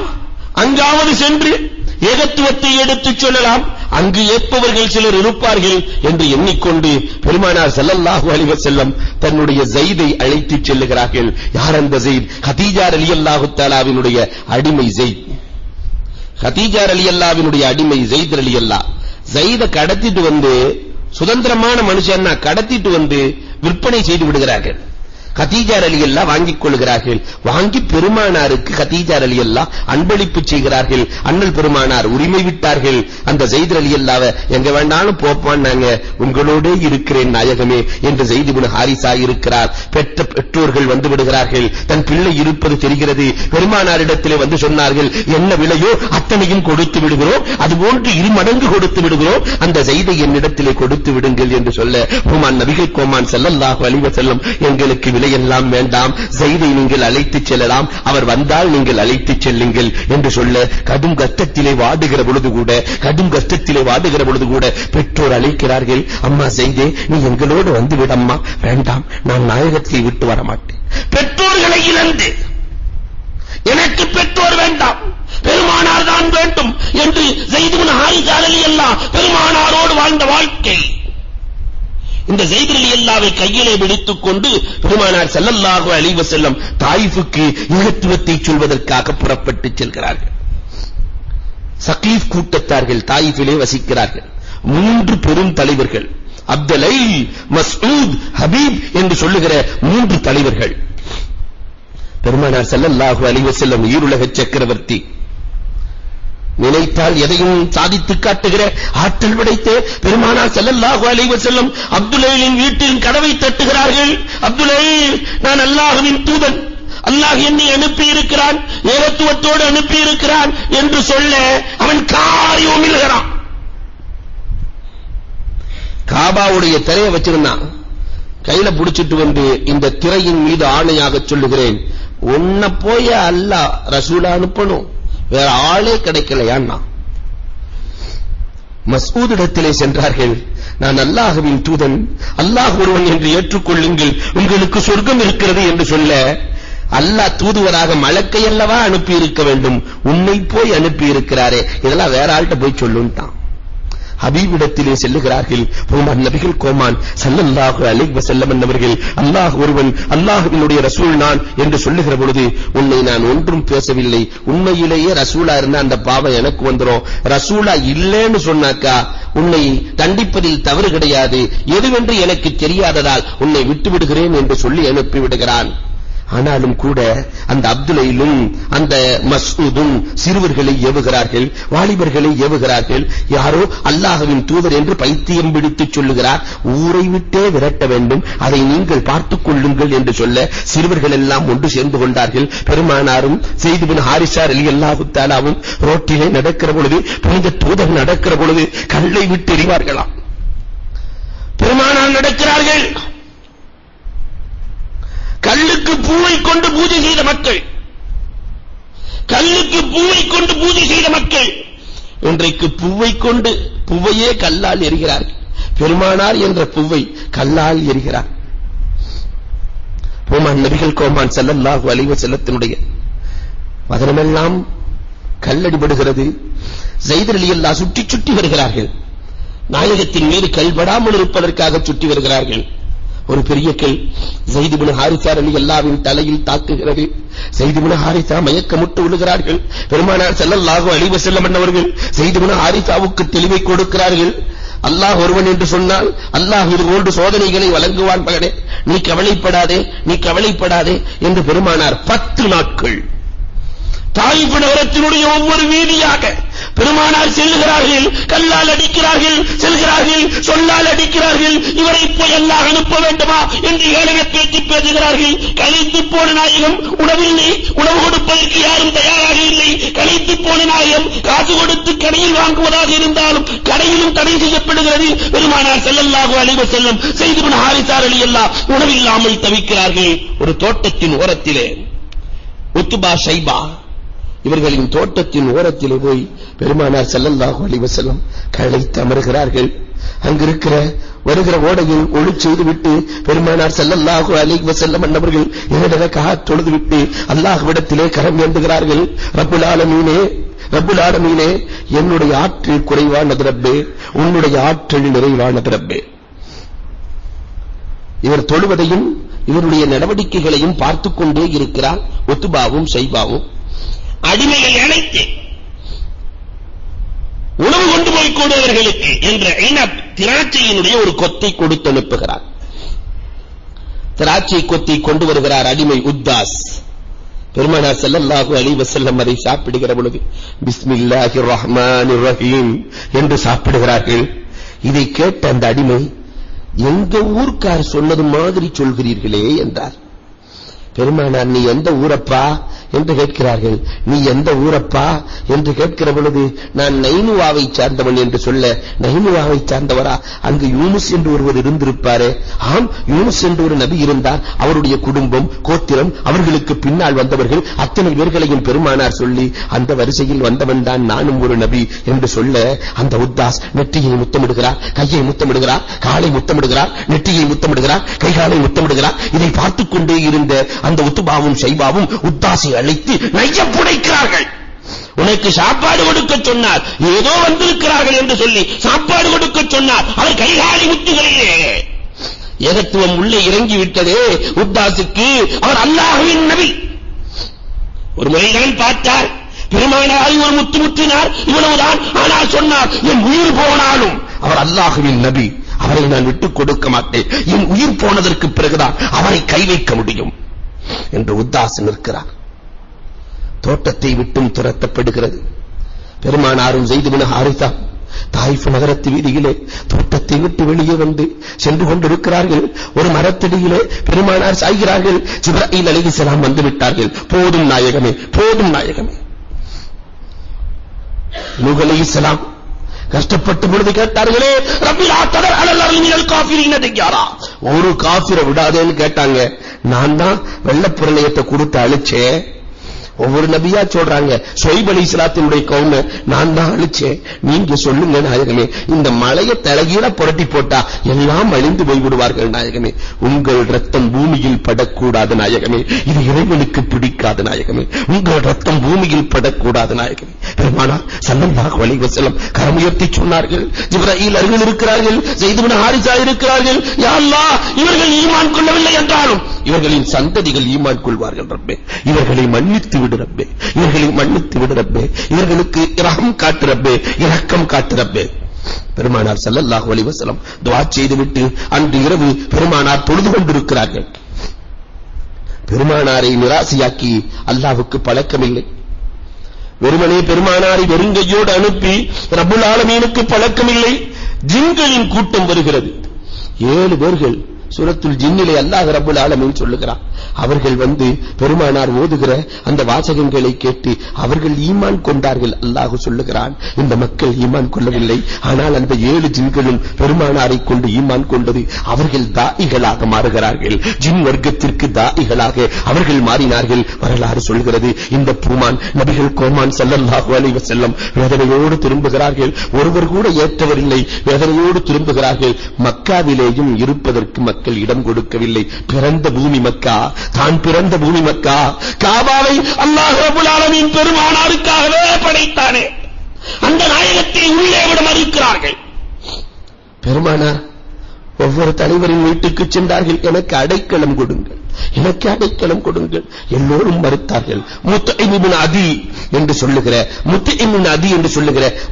அங்காவது சென்று ஏகத்துவத்தை எடுத்துச் சொல்லலாம், அங்கு ஏற்பவர்கள் சிலர் இருப்பார்கள் என்று எண்ணிக்கொண்டு பெருமானார் ஸல்லல்லாஹு அலைஹி வஸல்லம் தன்னுடைய ஸைதை அழைத்துச் செல்லுகிறார்கள். யார் அந்த ஸைத்? கதீஜா ரலியல்லாஹு தஆலாவினுடைய அடிமை ஸைத். கதீஜா ரலியல்லாஹுவினுடைய அடிமை ஸைத் ரலியல்லாஹ். ஸைதை கடத்திட்டு வந்து, சுதந்திரமான மனுஷன்னா கடத்திட்டு வந்து விற்பனை செய்து விடுகிறார்கள். கதீஜா ரலியல்லாஹ் வாங்கிக் கொள்கிறார்கள். வாங்கி பெருமானாருக்கு கதீஜா ரலியல்லாஹ் அன்பளிப்பு செய்கிறார்கள். அண்ணல் பெருமானார் உரிமை விட்டார்கள். அந்த ஸைத் ரலியல்லாஹ்வை எங்க வேண்டாலும் போப்பான்னாங்க, உங்களோடே இருக்கிறேன் நாயகமே என்று ஸைத் இப்னு ஹாரிஸா இருக்கிறார். பெற்றோர்கள் வந்து விடுகிறார்கள். தன் பிள்ளை இருப்பது தெரிகிறது. பெருமானாரிடத்திலே வந்து சொன்னார்கள், என்ன விலையோ அத்தனையும் கொடுத்து விடுகிறோம், அதுபோன்று 2 மடங்கு கொடுத்து விடுகிறோம், அந்த ஸைதை என்னிடத்திலே கொடுத்து விடுங்கள் என்று சொல்ல, பெருமான் நபிகள் கோமான் ஸல்லல்லாஹு அலைஹி வஸல்லம் எங்களுக்கு எல்லாம் வேண்டாம், ஸைதை நீங்கள் அழைத்துச் செல்லலாம், அவர் வந்தால் நீங்கள் அழைத்துச் செல்லுங்கள் என்று சொல்ல, கடும் கஷ்டத்திலே வாடுகிற பொழுது கூட பெற்றோர் அழைக்கிறார்கள். அம்மா ஸைதே, நீ எங்களோடு வந்து விடம்மா. வேண்டாம், நான் நாயகத்தை விட்டு வர மாட்டேன். பெற்றோர்களை இழந்து எனக்கு பெற்றோர் வேண்டாம், பெருமானார் தான் வேண்டும் என்று ஸைத் இப்னு ஹாரிஸா ரலியல்லாஹு பெருமானாரோடு வாழ்ந்த வாழ்க்கை. இந்த ஸைத் ரலியல்லாஹுவை கையிலே பிடித்துக் கொண்டு பெருமானார் ஸல்லல்லாஹு அலைஹி வஸல்லம் தாயிஃபுக்கு ஏகத்துவத்தை சொல்வதற்காக புறப்பட்டு செல்கிறார்கள். சகீஃப் கூட்டத்தார்கள் தாயிஃபிலே வசிக்கிறார்கள். 3 பெரும் தலைவர்கள், அப்துலைல், மஸ்ஊத், ஹபீப் என்று சொல்லுகிற 3 தலைவர்கள். பெருமானார் ஸல்லல்லாஹு அலைஹி வஸல்லம் ஈருலக சக்கரவர்த்தி. நினைத்தால் எதையும் சாதித்து காட்டுகிற ஆற்றல் படைத்த பெருமானார் ஸல்லல்லாஹு அலைஹி வஸல்லம் அப்துல்லாஹின் வீட்டின் கதவை தட்டுகிறார்கள். அப்துல்லாஹ், நான் அல்லாஹ்வின் தூதன், அல்லாஹ் என்னை அனுப்பி இருக்கிறான், ஏகத்துவத்தோடு அனுப்பி இருக்கிறான் என்று சொல்ல அவன் காரி உமிழ்கிறான். காபாவுடைய திரையை வச்சிருந்தான், கையில புடிச்சிட்டு வந்து இந்த திரையின் மீது ஆணையாக சொல்லுகிறேன், உன்னை போய் அல்லாஹ் ரசூலா அனுப்பணும், வேற ஆளே கிடைக்கலையான்னா. மஸ்ஊதிடத்திலே சென்றார்கள், நான் அல்லாஹ்வின் தூதன், அல்லாஹ் ஒருவன் என்று ஏற்றுக்கொள்ளுங்கள், உங்களுக்கு சொர்க்கம் இருக்கிறது என்று சொல்ல, அல்லாஹ் தூதுவராக மலக்கை அல்லவா அனுப்பி இருக்க வேண்டும், உன்னை போய் அனுப்பி இருக்கிறாரே, இதெல்லாம் வேற ஆள்கிட்ட போய் சொல்லுன்ட்டான். ஹபீபிடத்திலே செல்லுகிறார்கள். பெருமான் நபிகள் கோமான் ஸல்லல்லாஹு அலைஹி வஸல்லம் என்பவர்கள், அல்லாஹ் ஒருவன், அல்லாஹ்வினுடைய ரசூல் நான் என்று சொல்லுகிற பொழுது, உன்னை நான் ஒன்றும் பேசவில்லை, உண்மையிலேயே ரசூலா இருந்தா அந்த பாவம் எனக்கு வந்துரும், ரசூலா இல்லைன்னு சொன்னாக்கா உன்னை தண்டிப்பதில் தவறு கிடையாது, எதுவென்று எனக்கு தெரியாததால் உன்னை விட்டு விடுகிறேன் என்று சொல்லி அனுப்பி விடுகிறான். ஆனாலும் கூட அந்த அப்துல்லைலும் அந்த மஸ்ஊதும் சிறுவர்களை ஏவுகிறார்கள், வாலிபர்களை ஏவுகிறார்கள். யாரோ அல்லாஹ்வின் தூதர் என்று பைத்தியம் பிடித்து சொல்லுகிறார், ஊரை விட்டே விரட்ட வேண்டும், அதை நீங்கள் பார்த்துக் கொள்ளுங்கள் என்று சொல்ல சிறுவர்கள் எல்லாம் ஒன்று சேர்ந்து கொண்டார்கள். பெருமானாரும் ஸைத் இப்னு ஹாரிஸா ரலியல்லாஹு தஆலாவும் ரோட்டிலே நடக்கிற பொழுது, புனித தூதர் நடக்கிற பொழுது கல்லை விட்டு எறிவார்களாம். பெருமானார் நடக்கிறார்கள், கல்லுக்கு பூவை கொண்டு பூஜை செய்த மக்கள், கல்லுக்கு பூவை கொண்டு பூஜை செய்த மக்கள் இன்றைக்கு பூவை கொண்டு பூவையே கல்லால் எரிகிறார்கள். பெருமானார் என்ற பூவை கல்லால் எரிகிறார். பெருமான் நபிகள் கோமான் ஸல்லல்லாஹு அலைஹி வஸல்லத்தினுடைய வதனமெல்லாம் கல்லடிபடுகிறது. ஸைத் ரலியல்லாஹு சுற்றி சுற்றி வருகிறார்கள், நாயகத்தின் மீது கல்படாமல் இருப்பதற்காக சுற்றி வருகிறார்கள். ஒரு பெரிய கல் ஸைத் இப்னு ஹாரிஸா ரலியல்லாஹுவின் தலையில் தாக்குகிறது. ஸைத் இப்னு ஹாரிஸா மயக்கமுற்று விழுகிறார்கள். பெருமானார் ஸல்லல்லாஹு அலைஹி வஸல்லம் அவர்கள் ஸைத் இப்னு ஹாரிஸாவுக்கு தெளிவை கொடுக்கிறார்கள். அல்லாஹ் ஒருவன் என்று சொன்னால் அல்லாஹ் இது போன்ற சோதனைகளை வழங்குவான் மகனே, நீ கவலைப்படாதே, நீ கவலைப்படாதே என்று பெருமானார் 10 நாட்கள் தாயிஃப் நகரத்தினுடைய ஒவ்வொரு வீதியாக பெருமானார் செல்கிறார்கள், கல்லால் அடிக்கிறார்கள், செல்கிறார்கள், சொல்லால் அடிக்கிறார்கள். இவரை போய் அல்லாஹ் அனுப்ப வேண்டுமா என்று ஏளன பேச்சு பேசுகிறார்கள். களைத்து போன நாயகம் உணவில்லை, உணவு கொடுப்பதற்கு யாரும் தயாராக இல்லை. களைத்து போன நாயகம் காசு கொடுத்து கடையில் வாங்குவதாக இருந்தாலும் கடையிலும் தடை செய்யப்படுகிறது. பெருமானார் ஸல்லல்லாஹு அலைஹி வஸல்லம் ஸைத் இப்னு ஹாரிஸா ரலியல்லாஹு உணவில்லாமல் தவிக்கிறார்கள். ஒரு தோட்டத்தின் ஓரத்திலே உத்பா ஷைபா இவர்களின் தோட்டத்தின் ஓரத்திலே போய் பெருமானார் ஸல்லல்லாஹு அலைஹி வஸல்லம் களைத்து அமர்கிறார்கள். அங்கிருக்கிற வருகிற ஓடையில் ஒளி செய்து விட்டு பெருமானார் ஸல்லல்லாஹு அலைஹி வஸல்லம் அவர்கள் 2 ரக்அத் தொழுது விட்டு அல்லாஹ்விடத்திலே கரம் ஏந்துகிறார்கள். ரப்புல் ஆலமீனே, ரப்புல் ஆலமீனே, என்னுடைய ஆற்றல் குறைவானது ரப்பே, உன்னுடைய ஆற்றல் நிறைவானது ரப்பே. இவர் தொழுவதையும் இவருடைய நடவடிக்கைகளையும் பார்த்துக் கொண்டே இருக்கிறார் உத்பாவும் ஷைபாவும். அடிமைகள் அழைத்து உணவு கொண்டு போய் கூடுவர்களுக்கு என்ற திராட்சையினுடைய ஒரு கொத்தை கொடுத்து அனுப்புகிறார். திராட்சை கொத்தை கொண்டு வருகிறார் அடிமை உத்தாஸ். பெருமானார் ஸல்லல்லாஹு அலைஹி வஸல்லம் அதை சாப்பிடுகிற பொழுது பிஸ்மில்லாஹிர் ரஹ்மானிர் ரஹீம் என்று சாப்பிடுகிறார்கள். இதை கேட்ட அந்த அடிமை, எங்க ஊர்க்கார் சொன்னது மாதிரி சொல்கிறீர்களே என்றார். பெருமானார், நீ எந்த ஊரப்பா என்று கேட்கிறார்கள். நீ எந்த ஊரப்பா என்று கேட்கிற பொழுது, நான் நைனுவாவை சார்ந்தவன் என்று சொல்ல, நைனுவாவை சார்ந்தவரா? அங்கு யூனுஸ் என்று ஒருவர் இருந்திருப்பாரே. ஆம், யூனுஸ் என்று ஒரு நபி இருந்தார். அவருடைய குடும்பம், கோத்திரம், அவர்களுக்கு பின்னால் வந்தவர்கள் அத்தனை பேர்களையும் பெருமானார் சொல்லி, அந்த வரிசையில் வந்தவன் தான் நானும் ஒரு நபி என்று சொல்ல, அந்த உத்தாஸ் நெற்றியை முத்தமிடுகிறார், கையை முத்தமிடுகிறார், காலை முத்தமிடுகிறார், நெற்றியை முத்தமிடுகிறார், கைகாலை முத்தமிடுகிறார். இதை பார்த்துக் கொண்டே இருந்த அந்த உத்பாவும் ஷைபாவும் உத்தாஸை அழைத்து நைய புடைக்கிறார்கள். உனக்கு சாப்பாடு கொடுக்க சொன்னார், ஏதோ வந்திருக்கிறார்கள் என்று சொல்லி சாப்பாடு கொடுக்க சொன்னார். அவர் கைகாலை முத்துகளிலே ஏகத்துவம் உள்ளே இறங்கிவிட்டதே உத்தாஸுக்கு. அவர் அல்லாஹ்வின் நபி. ஒரு முறைதான் பார்த்தார், பெருமானாரை ஒரு முத்து முத்தினார், இவ்வளவுதான். ஆனால் சொன்னார், என் உயிர் போனாலும் அவர் அல்லாஹ்வின் நபி, அவரை நான் விட்டுக் கொடுக்க மாட்டேன். என் உயிர் போனதற்கு பிறகுதான் அவரை கை வைக்க முடியும் என்று உத்தாஸ் நிற்கிறார். தோட்டத்தை விட்டும் துரத்தப்படுகிறது. பெருமானாரும் ஸைத் இப்னு ஹாரிஸா தாயிஃப் நகரத்து வீதியிலே தோட்டத்தை விட்டு வெளியே வந்து சென்று கொண்டிருக்கிறார்கள். ஒரு மரத்தடியிலே பெருமானார் சாய்கிறார்கள். ஜிப்ரீல் அலைஹிஸ்ஸலாம் வந்து விட்டார்கள். போதும் நாயகமே, போதும் நாயகமே. நூஹ் அலைஹிஸ்ஸலாம் கஷ்டப்பட்ட பொழுது கேட்டார்களே, ரப்பி லா ததர் அலல் அர்லி மினல் காஃபிரீன தய்யாரா, ஒரு காஃபிரை விடாதேன்னு கேட்டாங்க. நான் தான் வெள்ளப்பிரளயத்தை கொடுத்து அழிச்சேன். ஒவ்வொரு நபியா சொல்றாங்க, ஷுவைப் அலைஹிஸ்ஸலாத்தினுடைய கவும நான் தான் அழிச்சேன். நீங்க சொல்லுங்க நாயகமே, இந்த மலையை தலைகீழ புரட்டி போட்டா எல்லாம் அழிந்து போய் விடுவார்கள் நாயகமே. உங்கள் ரத்தம் பூமியில் படக்கூடாது நாயகமே, இது இறைவனுக்கு பிடிக்காது நாயகமே. உங்கள் ரத்தம் பூமியில் படக்கூடாது நாயகமே. பெருமானார் ஸல்லல்லாஹு அலைஹி வஸல்லம் கரமுயர்த்தி சொன்னார்கள். ஜிப்ரீல் அருகில் இருக்கிறார்கள், ஸைத் இப்னு ஹாரிஸா இருக்கிறார்கள். யா அல்லாஹ், இவர்கள் ஈமான் கொள்ளவில்லை என்றாலும் இவர்களின் சந்ததிகள் ஈமான் கொள்வார்கள் ரப்பே. இவர்களை மன்னித்து விடு ரப்பே, இவர்களை மன்னித்து விடு ரப்பே, இவர்களுக்கு இரஹம் காட்டு ரப்பே, இரக்கம் காட்டு ரப்பே. பெருமானார் ஸல்லல்லாஹு அலைஹி வஸல்லம் துஆ செய்துவிட்டு அன்று இரவு பெருமானார் தொழுது கொண்டிருக்கிறார்கள். பெருமானாரை நிராசையாக்கி அல்லாஹ்வுக்கு பழக்கமில்லை. வெறுமனே பெருமானாரை வெறுங்கையோடு அனுப்பி ரப்புல் ஆலமீனுக்கு பழக்கமில்லை. ஜின்களின் கூட்டம் வருகிறது. 7 பேர்கள் சூரத்துல் ஜின்னிலே அல்லாஹ் ரப்புல் ஆலமீன் சொல்லுகிறார். அவர்கள் வந்து பெருமானார் ஓதுகிற அந்த வாசகங்களை கேட்டு அவர்கள் ஈமான் கொண்டார்கள். அல்லாஹ் சொல்லுகிறான், இந்த மக்கள் ஈமான் கொள்ளவில்லை, ஆனால் அந்த 7 ஜின்களும் பெருமானாரை கொண்டு ஈமான் கொண்டது. அவர்கள் தாயிகளாக மாறுகிறார்கள். ஜின் வர்க்கத்திற்கு தாயிகளாக அவர்கள் மாறினார்கள். வரலாறு சொல்கிறது, இந்த பூமான் நபிகள் கோமான் ஸல்லல்லாஹு அலைஹி வஸல்லம் வேதனையோடு திரும்புகிறார்கள். ஒருவர் கூட ஏற்றவரில்லை, வேதனையோடு திரும்புகிறார்கள். மக்காவிலேயும் இருப்பதற்கு மக்கள் இடம் கொடுக்கவில்லை. பிறந்த பூமி மக்கா, தான் பிறந்த பூமி மக்கா. காபாவை அல்லாஹ் ரப்பல் ஆலமீன் பெருமானாருக்காகவே படைத்தானே, அந்த நாயகத்தை உள்ளே விட மறுக்கிறார்கள். பெருமானார் ஒவ்வொரு தலைவரின் வீட்டுக்கு சென்றார்கள். எனக்கு அடைக்கலம் கொடுங்கள், எனக்கு அடைக்கலம் கொடுங்கள். எல்லோரும் மறுத்தார்கள். முத்இம் இப்னு அதி என்று சொல்லுகிற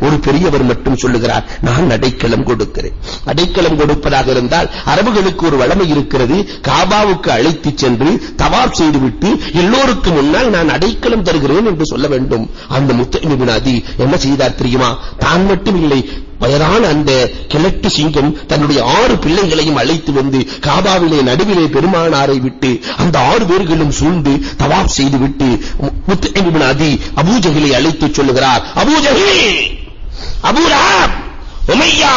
ஒரு பெரியவர் மட்டும் சொல்லுகிறார், நான் அடைக்கலம் கொடுக்கிறேன். அடைக்கலம் கொடுப்பதாக இருந்தால் அரபுகளுக்கு ஒரு வழமை இருக்கிறது, காபாவுக்கு அழைத்து சென்று தவாப் செய்துவிட்டு எல்லோருக்கும் முன்னால் நான் அடைக்கலம் தருகிறேன் என்று சொல்ல வேண்டும். அந்த முத்இம் இப்னு அதி என்ன செய்தார் தெரியுமா? தான் மட்டும் இல்லை, வயதான அந்த கிழட்டு சிங்கம் தன்னுடைய 6 பிள்ளைகளையும் அழைத்து வந்து காபாவிலே நடுவிலே பெருமானாரை விட்டு அந்த 6 பேர்களும் சூழ்ந்து தவாப் செய்து விட்டு முத்இம் இப்னு அதி அபூ ஜஹலை அழைத்து சொல்லுகிறார், அபூ ஜஹல், அபூ லஹப், உமையா,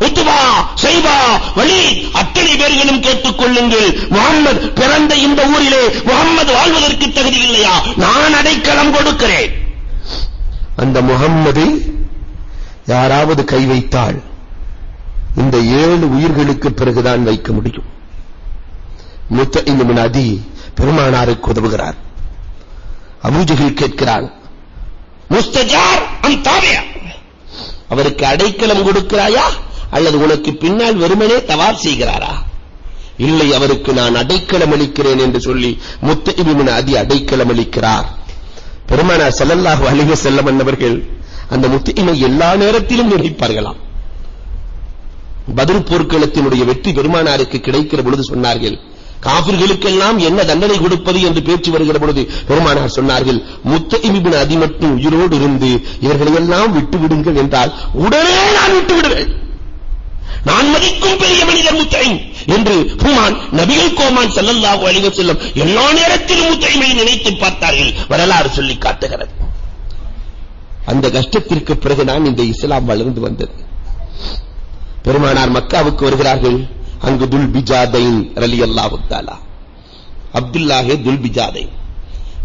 உத்பா, ஷைபா, வலீத் அத்தனை பேர்களும் கேட்டுக் கொள்ளுங்கள், முஹம்மது பிறந்த இந்த ஊரிலே முஹம்மது வாழ்வதற்கு தகுதி இல்லையா? நான் அடைக்கலம் கொடுக்கிறேன். அந்த முஹம்மது யாராவது கை வைத்தால் இந்த 7 உயிர்களுக்கு பிறகுதான் வைக்க முடியும். முத்இம் இப்னு அதி பெருமானாருக்கு உதவுகிறார். அபூ ஜஹல் கேட்கிறான், முஸ்தஜார் அம் தாபியா, அவருக்கு அடைக்கலம் கொடுக்கிறாயா அல்லது உனக்கு பின்னால் வெறுமனே தவாப் செய்கிறாரா? இல்லை, அவருக்கு நான் அடைக்கலம் அளிக்கிறேன் என்று சொல்லி முத்இம் இப்னு அதி அடைக்கலம் அளிக்கிறார். பெருமானார் ஸல்லல்லாஹு அலைஹி வஸல்லம் அவர்கள் அந்த முத்இமை எல்லா நேரத்திலும் நினைப்பார்களாம். பத்ர் போர்க்களத்தினுடைய வெற்றி பெருமானாருக்கு கிடைக்கிற பொழுது சொன்னார்கள், காஃபிர்களுக்கெல்லாம் என்ன தண்டனை கொடுப்பது என்று பேச்சு வருகிற பொழுது பெருமானார் சொன்னார்கள், முத்இம் இப்னு அதி மட்டும் உயிரோடு இருந்து இவர்களை எல்லாம் விட்டு விடுங்கள் என்றால் உடனே நான் விட்டு விடுவேன். நான் மதிக்கும் பெரிய மனிதர் முத்இம் என்று பூமான் நபிகள் கோமான் ஸல்லல்லாஹு அலைஹி வஸல்லம் எல்லா நேரத்திலும் முத்இமை நினைத்து பார்த்தார்கள். வரலாறு சொல்லி காட்டுகிறது. அந்த கஷ்டத்திற்கு பிறகுதான் இந்த இஸ்லாம் வளர்ந்து வந்தது. பெருமானார் மக்காவுக்கு வருகிறார்கள். அங்கு துல்பிஜாதைன் ரலியல்லாஹு தஆலா, அப்துல்லாஹே துல்பிஜாதைன்.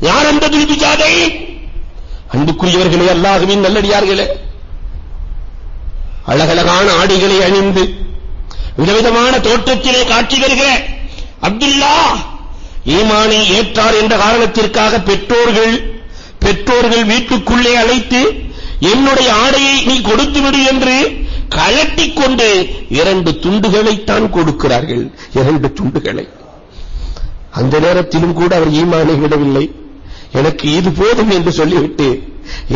யார் அந்த துல்பிஜாதைன்? அன்புக்குரியவர்களே, அல்லாஹ்வின் நல்லடியார்களே, அழகழகான ஆடைகளை அணிந்து விதவிதமான தோற்றத்திலே காட்சி வருகிற அப்துல்லா ஈமானை ஏற்றார் என்ற காரணத்திற்காக பெற்றோர்கள் வீட்டுக்குள்ளே அழைத்து என்னுடைய ஆடையை நீ கொடுத்து விடு என்று கழட்டிக் கொண்டு 2 துண்டுகளைத்தான் கொடுக்கிறார்கள். 2 துண்டுகளை. அந்த நேரத்திலும் கூட அவர் ஈமானை விடவில்லை. எனக்கு இது போதும் என்று சொல்லிவிட்டு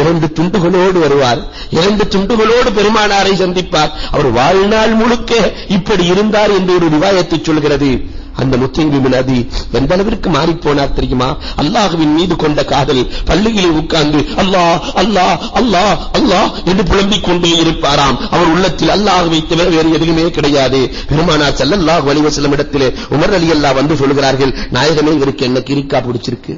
2 துண்டுகளோடு வருவார். 2 துண்டுகளோடு பெருமானாரை சந்திப்பார். அவர் வாழ்நாள் முழுக்க இப்படி இருந்தார் என்று ஒரு ரிவாயத்து சொல்கிறது. அந்த முத்தைம் பின் அதி எந்த அளவிற்கு மாறி போனார் தெரியுமா? அல்லாஹ்வின் மீது கொண்ட காதல், பள்ளியிலே உட்கார்ந்து அல்லாஹ் அல்லாஹ் அல்லாஹ் அல்லாஹ் என்று புலம்பிக் கொண்டே இருப்பாராம். அவர் உள்ளத்தில் அல்லாஹ்வை தவிர வேறு எதுவுமே கிடையாது. பெருமானார் ஸல்லல்லாஹு அலைஹி வஸல்லம் இடத்திலே உமர் ரலியல்லாஹு வந்து சொல்கிறார்கள், நாயகமே, இவருக்கு என்ன கிறுக்கா பிடிச்சிருக்கு,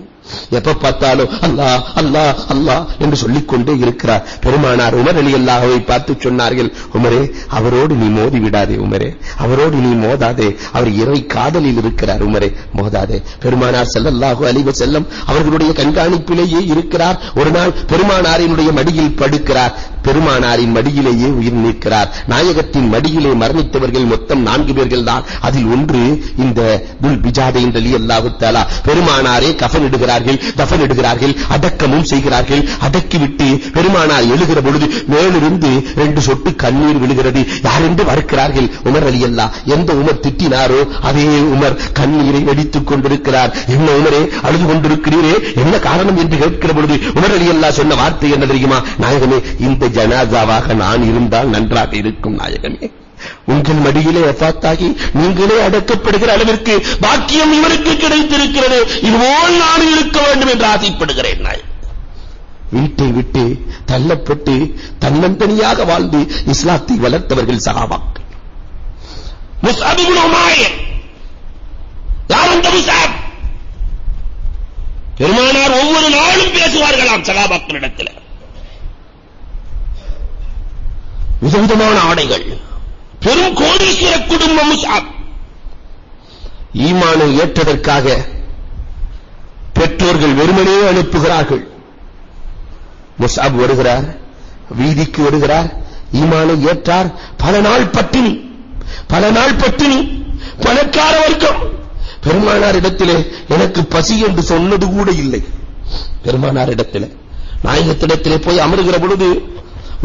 எப்ப பார்த்தாலும் அல்லாஹ் அல்லாஹ் அல்லாஹ் என்று சொல்லிக் கொண்டே இருக்கிறார். பெருமானார் உமர் ரலியல்லாஹுவை பார்த்து சொன்னார்கள், உமரே, அவரோடு நீ மோதி விடாதே, உமரே, அவரோடு நீ மோதாதே, அவர் இறை காதலில் இருக்கிறார், உமரே, மோதாதே. பெருமானார் ஸல்லல்லாஹு அலைஹி வஸல்லம் அவர்களுடைய கண்காணிப்பிலேயே இருக்கிறார். ஒரு நாள் பெருமானாரினுடைய மடியில் படுக்கிறார். பெருமானாரின் மடியிலேயே உயிர் நீக்கிறார். நாயகத்தின் மடியிலே மரணித்தவர்கள் மொத்தம் 4 பேர்கள் தான். அதில் ஒன்று இந்த துல் பிஜாதைன் ரலியல்லாஹு தஆலா. பெருமானாரே கஃனிடுகிறார்கள், தஃனிடுகிறார்கள், அடக்கமும் செய்கிறார்கள். அடக்கிவிட்டு பெருமானார் எழுகிற பொழுது மேலிருந்து 2 சொட்டு கண்ணீர் விழுகிறது. யார் என்று மறுக்கிறார்கள். உமர் ரலியல்லாஹு. எந்த உமர் திட்டினாரோ அதே உமர் கண்ணீரை வெடித்துக் கொண்டிருக்கிறார். என்ன உமரே, அழுது கொண்டிருக்கிறீரே, என்ன காரணம் என்று கேட்கிற பொழுது உமர் ரலியல்லாஹு சொன்ன வார்த்தை என்ன தெரியுமா? நாயகமே, இந்த ஜனாசாவாக நான் இருந்தால் நன்றாக இருக்கும் நாயகமே. உங்கள் மடியிலே வஃபாத்தாகி நீங்களே அடக்கப்படுகிற அளவிற்கு பாக்கியம் இவருக்கு கிடைத்திருக்கிறது. இதுபோல் நான் இருக்க வேண்டும் என்று ஆசைப்படுகிறேன். வீட்டை விட்டு தள்ளப்பட்டு தன்னந்தனியாக வாழ்ந்து இஸ்லாத்தை வளர்த்தவர்கள் சஹாபாக்கள். முஸ்அப் இப்னு உமைர். யார் அந்த முஸ்அப்? பெருமானார் ஒவ்வொரு நாளும் பேசுவார்களாம் சஹாபாக்களிடத்தில். விதவிதமான ஆடைகள். பெரும் கோடீஸ்வர குடும்பம் முஸ்அப். ஈமானை ஏற்றதற்காக பெற்றோர்கள் வெறுமனே அனுப்புகிறார்கள். முஸ்அப் வருகிறார், வீதிக்கு வருகிறார், ஈமானை ஏற்றார். பல நாள் பட்டினி, பணக்கார வர்க்கம். பெருமானார் இடத்திலே எனக்கு பசி என்று சொன்னது கூட இல்லை. பெருமானார் இடத்திலே, நாயகத்திடத்திலே போய் அமருகிற பொழுது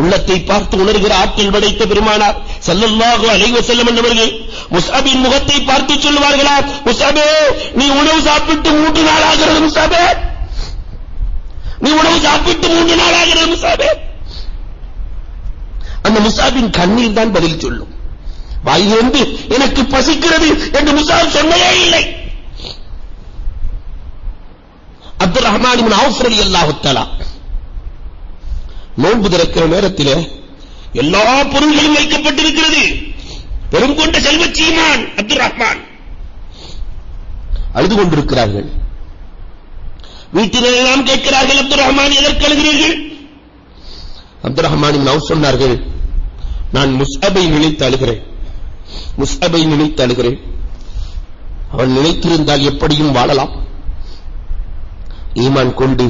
உள்ளத்தை பார்த்து உணர்கிற ஆற்றல் படைத்த பெருமானார் ஸல்லல்லாஹு அலைஹி வஸல்லம் என்பவர்கள் முஸ்அபின் முகத்தை பார்த்து சொல்வார்களா, முஸ்அபே, நீ உணவு சாப்பிட்டு 3 நாள் ஆகிறது முஸ்அபே, நீ உணவு சாப்பிட்டு 3 நாள் ஆகிறது முஸ்அபே. அந்த முஸ்அபின் கண்ணீர் தான் பதில் சொல்லும். வாயிலிருந்து எனக்கு பசிக்கிறது என்று முஸ்அப் சொன்னதே இல்லை. அப்துர் ரஹ்மான் இப்னு அவுஃப் ரலியல்லாஹு தஆலா நோன்பு திறக்கிற நேரத்தில் எல்லா பொருள்களும் வைக்கப்பட்டிருக்கிறது. பெரும் கொண்ட செல்வச் சீமான் அப்துர் ரஹ்மான். அழுது கொண்டிருக்கிறார்கள். வீட்டிலெல்லாம் கேட்கிறார்கள், அப்துர் ரஹ்மான், எதற்கு அழுகிறீர்கள்? அப்துர் ரஹ்மான் இப்னு அவுஃப் சொன்னார்கள், நான் முஸ்அபை நினைத்து அழுகிறேன், முஸ்அபை நினைத்து அழுகிறேன். அவன் நினைத்திருந்தால் எப்படியும் வாழலாம். ஈமான் கொண்டு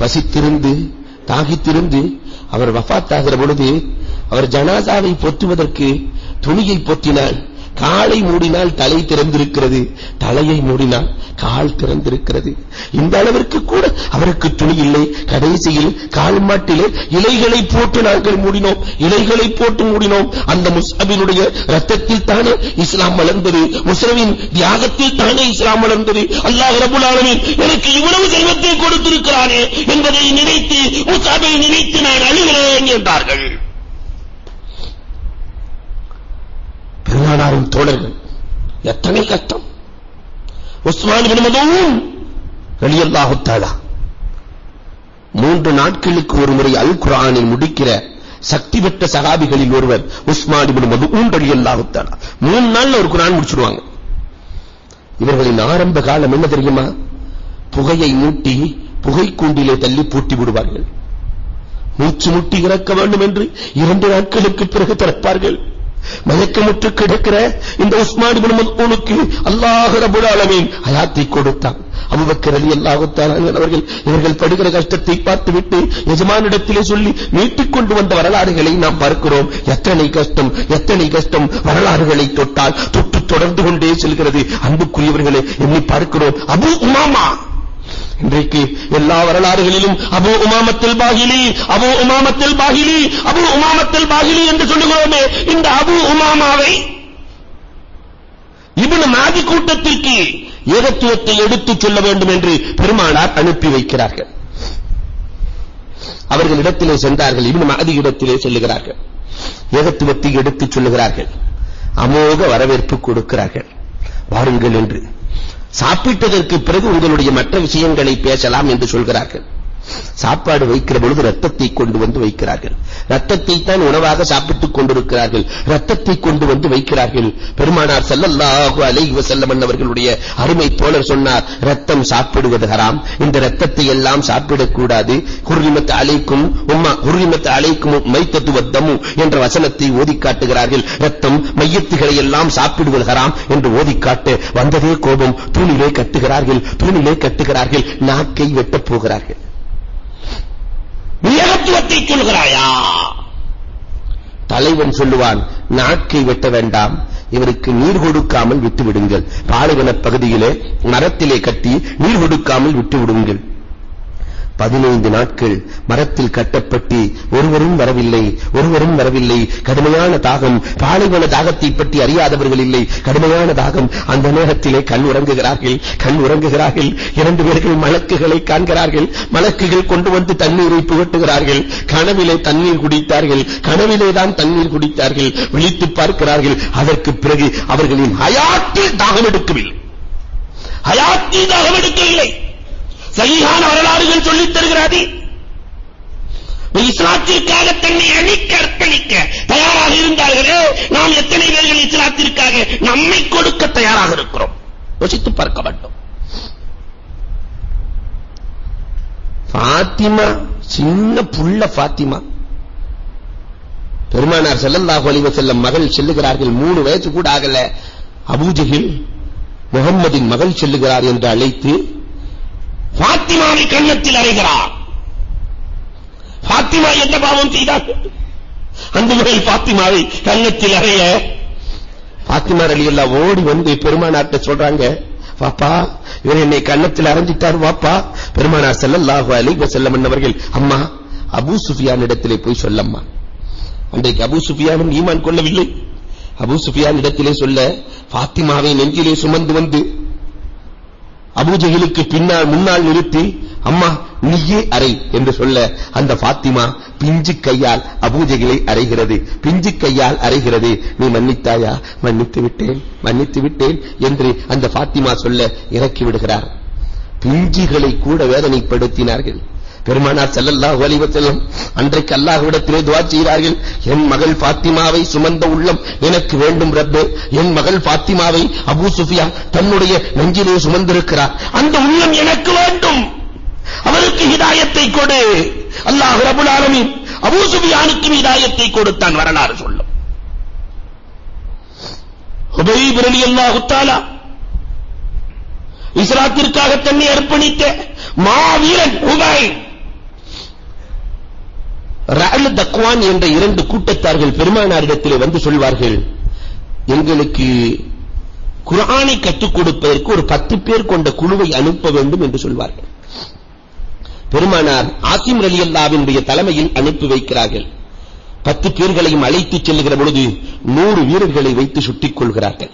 பசித்திருந்து தாகித்திருந்து அவர் வஃபாத்தாகிற பொழுது அவர் ஜனாசாவை பொத்துவதற்கு துணியை பொத்தினார். காலை மூடினால் தலை திறந்திருக்கிறது, தலையை மூடினால் கால் திறந்திருக்கிறது. இந்த அளவிற்கு கூட அவருக்கு துணி இல்லை. கடைசியில் கால் மாட்டிலே இலைகளை போட்டு நாங்கள் மூடினோம், இலைகளை போட்டு மூடினோம். அந்த முஸ்அபினுடைய ரத்தத்தில் தானே இஸ்லாம் வளர்ந்தது, முஸ்லிமின் தியாகத்தில் தானே இஸ்லாம் வளர்ந்தது. அல்லாஹ் ரப்பல் ஆலமீன் எனக்கு இவ்வளவு செல்வத்தை கொடுத்திருக்கிறானே என்பதை நினைத்து முஸ்அபை நினைத்து நான் அழுகிறேன் என்றார்கள். பெருமானாரின் தோழர்கள் எத்தனை கஷ்டம். உஸ்மான் இப்னு மதூன் ரலியல்லாஹு தஆலா 3 நாட்களுக்கு ஒரு முறை அல் குர்ஆனை முடிக்கிற சக்தி பெற்ற சஹாபிகளில் ஒருவர் உஸ்மான் இப்னு மதூன் ரலியல்லாஹு தஆலா. 3 நாள்ல ஒரு குர்ஆன் முடிச்சிடுவாங்க. இவர்களின் ஆரம்ப காலம் என்ன தெரியுமா? புகையை மூட்டி புகைக்கூண்டிலே தள்ளி பூட்டி விடுவார்கள். மூச்சு முட்டி இறக்க வேண்டும் என்று 2 நாட்களுக்கு பிறகு திறப்பார்கள். மயக்கமுற்று கிடக்கிற இந்த உஸ்மான் இப்னு மதூனுக்கு அல்லாஹ் ரப்பல் ஆலமீன் ஹயாத்தை கொடுத்தான். அபூபக்கர் ரலியல்லாஹு தஆலா அவர்கள் இவர்கள் படுகிற கஷ்டத்தை பார்த்துவிட்டு எஜமானிடத்திலே சொல்லி மீட்டுக் கொண்டு வந்த வரலாறுகளை நாம் பார்க்கிறோம். எத்தனை கஷ்டம் வரலாறுகளை தொட்டால் தொட்டு தொடர்ந்து கொண்டே செல்கிறது. அன்புக்குரியவர்களே, எண்ணி பார்க்கிறோம். அபூ உமாமா, இன்றைக்கு எல்லா வரலாறுகளிலும் Abu உமாமத்துல் Bahili, Abu உமாமத்துல் Bahili, Abu உமாமத்துல் Bahili என்று சொல்லுகிறோமே, இந்த அபூ உமாமாவை இப்னு மாதி கூட்டத்திற்கு ஏகத்துவத்தை எடுத்துச் சொல்ல வேண்டும் என்று பெருமானார் அனுப்பி வைக்கிறார்கள். அவர்களிடத்திலே சென்றார்கள். இப்னு மாதி இடத்திலே செல்லுகிறார்கள். ஏகத்துவத்தை எடுத்துச் சொல்லுகிறார்கள். அமோக வரவேற்பு கொடுக்கிறார்கள். வாருங்கள் என்று. சாப்பிட்டதற்கு பிறகு உங்களுடைய மற்ற விஷயங்களை பேசலாம் என்று சொல்கிறார்கள். சாப்பாடு வைக்கிற பொழுது ரத்தத்தை கொண்டு வந்து வைக்கிறார்கள். ரத்தத்தை தான் உணவாக சாப்பிட்டுக் கொண்டிருக்கிறார்கள். ரத்தத்தை கொண்டு வந்து வைக்கிறார்கள். பெருமானார் ஸல்லல்லாஹு அலைஹி வஸல்லம் அவர்களுடைய அருமை தோழர் சொன்னார், ரத்தம் சாப்பிடுவது ஹராம், இந்த ரத்தத்தை எல்லாம் சாப்பிடக்கூடாது. ஹுர்ரிமத் அலைக்கும் ஹுர்ரிமத் அலைக்கும் மைத்தத்து வத்தமு என்ற வசனத்தை ஓதி காட்டுகிறார்கள். ரத்தம் மையத்துகளை எல்லாம் சாப்பிடுவது ஹராம் என்று ஓதி காட்டு வந்ததே கோபம். தூணிலே கட்டுகிறார்கள். நாக்கை வெட்டப் போகிறார்கள். நியமத்துவத்தை சொல்கிறாயா? தலைவன் சொல்லுவான், நாக்கை வெட்ட வேண்டாம், இவருக்கு நீர் கொடுக்காமல் விட்டு விடுங்கள். பாலைவன பகுதியிலே மரத்திலே கட்டி நீர் கொடுக்காமல் விட்டு விடுங்கள். 15 நாட்கள் மரத்தில் கட்டப்பட்டு ஒருவரும் வரவில்லை. கடுமையான தாகம். பாலைவன தாகத்தை பற்றி அறியாதவர்கள் இல்லை. கடுமையான தாகம். அந்த நேரத்திலே கண் உறங்குகிறார்கள். 2 பேர்கள் மலக்குகளை காண்கிறார்கள். மலக்குகள் கொண்டு வந்து தண்ணீரை புகட்டுகிறார்கள். கனவிலே தண்ணீர் குடித்தார்கள். கனவிலேதான் தண்ணீர் குடித்தார்கள். விழித்து பார்க்கிறார்கள். அதற்கு பிறகு அவர்களின் ஹயாத்தில் தாகம் எடுக்கவில்லை. சஹீஹான வரலாறுகள் சொல்லித் தருகிறது. இஸ்லாத்திற்காக தன்னை அர்ப்பணிக்க தயாராக இருந்தார்களே, நாம் எத்தனை பேர்கள் இஸ்லாத்திற்காக நம்மை கொடுக்க தயாராக இருக்கிறோம்? யோசித்து பார்க்க வேண்டும். ஃபாத்திமா, சின்ன புள்ள ஃபாத்திமா, பெருமானார் ஸல்லல்லாஹு அலைஹி வஸல்லம் மகள் செல்லுகிறார்கள். 3 வயசு கூட ஆகல. அபூஜஹில் முகம்மதின் மகள் செல்லுகிறார் என்று அழைத்து ஃபாத்திமாவை கன்னத்தில் அறைகிறார். ஃபாத்திமா எந்த பாவம் செய்தார்? அந்த மகள் ஃபாத்திமாவை கன்னத்தில் அறைய ஃபாத்திமா ரலியல்லாஹு ஓடி வந்து பெருமானார்ட்ட சொல்றாங்க, வாப்பா, இவர் என்னை கன்னத்தில் அறைஞ்சிட்டார் வாப்பா. பெருமானார் ஸல்லல்லாஹு அலைஹி வஸல்லம் அவர்கள், அம்மா, அபூ சுஃபியான் இடத்திலே போய் சொல்லம்மா. அன்றைக்கு அபூ சுஃபியானும் ஈமான் கொள்ளவில்லை. அபூ சுஃபியான் இடத்திலே சொல்ல, ஃபாத்திமாவை நெஞ்சிலே சுமந்து வந்து அபூஜஹலுக்கு முன்னால் நிறுத்தி, அம்மா நீயே அறை என்று சொல்ல, அந்த ஃபாத்திமா பிஞ்சு கையால் அபூஜஹலை அறைகிறது. நீ மன்னித்தாயா? மன்னித்து விட்டேன் என்று அந்த ஃபாத்திமா சொல்ல இறக்கி விடுகிறார். பிஞ்சுகளை கூட வேதனைப்படுத்தினார்கள். பெருமானார் ஸல்லல்லாஹு அலைஹி வஸல்லம் அன்றைக்கு அல்லாஹ்விடத்திலே துஆ செய்கிறார்கள், என் மகள் ஃபாத்திமாவை சுமந்த உள்ளம் எனக்கு வேண்டும் ரப்பே. என் மகள் ஃபாத்திமாவை அபூ சுஃபியான் தன்னுடைய நெஞ்சிலே சுமந்திருக்கிறார், அந்த உள்ளம் எனக்கு வேண்டும். அவருக்கு ஹிதாயத்தை கொடு. அல்லாஹ் ரப்பல் ஆலமீன் அபூ சுஃபியானுக்கு ஹிதாயத்தை கொடுத்தான். வரலாறு சொல்லும். ஹுபைப் ரலியல்லாஹு தஆலா இஸ்லாத்திற்காக தன்னை அர்ப்பணித்த மாவீரன் ஹுபைப். ரஅல் தக்வான் என்ற 2 கூட்டத்தார்கள் பெருமானாரிடத்திலே வந்து சொல்வார்கள், எங்களுக்கு குர்ஆனை கற்றுக் கொடுப்பதற்கு ஒரு 10 பேர் கொண்ட குழுவை அனுப்ப வேண்டும் என்று சொல்வார்கள். பெருமானார் ஆசிம் ரலியல்லாஹுவினுடைய தலைமையில் அனுப்பி வைக்கிறார்கள். 10 பேர்களையும் அழைத்துச் செல்லுகிற பொழுது 100 வீரர்களை வைத்து சுட்டிக் கொள்கிறார்கள்.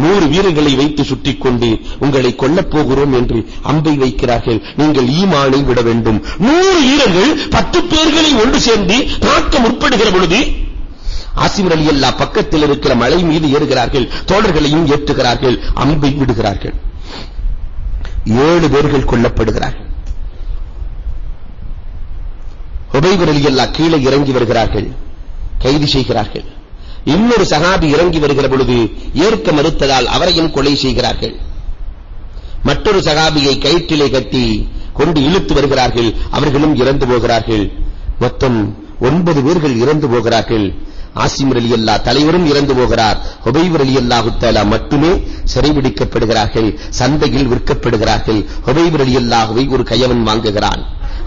100 வீரர்களை வைத்து சுட்டிக் கொண்டு உங்களை கொல்லப் போகிறோம் என்று அம்பை வைக்கிறார்கள். நீங்கள் ஈமானை விட வேண்டும். 100 வீரர்கள் 10 பேர்களை ஒன்று சேர்ந்து தாக்க முற்படுகிற பொழுது ஆசிம் ரலியல்லாஹு பக்கத்தில் இருக்கிற மலை மீது ஏறுகிறார்கள். தோழர்களையும் ஏற்றுகிறார்கள். அம்பை விடுகிறார்கள். 7 பேர்கள் கொல்லப்படுகிறார்கள். ஹுபைப் ரலியல்லாஹு கீழே இறங்கி வருகிறார்கள். கைது செய்கிறார்கள். இன்னொரு சஹாபி இறங்கி வருகிற பொழுது ஏற்க மறுத்ததால் அவரையும் கொலை செய்கிறார்கள். மற்றொரு சஹாபியை கயிற்றிலே கட்டி கொண்டு இழுத்து வருகிறார்கள். அவர்களும் இறந்து போகிறார்கள். மொத்தம் 9 பேர்கள் இறந்து போகிறார்கள். ஆசிம் ரலியல்லாஹு தலைவரும் இறந்து போகிறார். ஹுபைப் ரலியல்லாஹு தஆலா மட்டுமே சிறைபிடிக்கப்படுகிறார்கள். சந்தையில் விற்கப்படுகிறார்கள். ஹுபைப் ரலியல்லாஹுவை ஒரு கயவன் வாங்குகிறான்.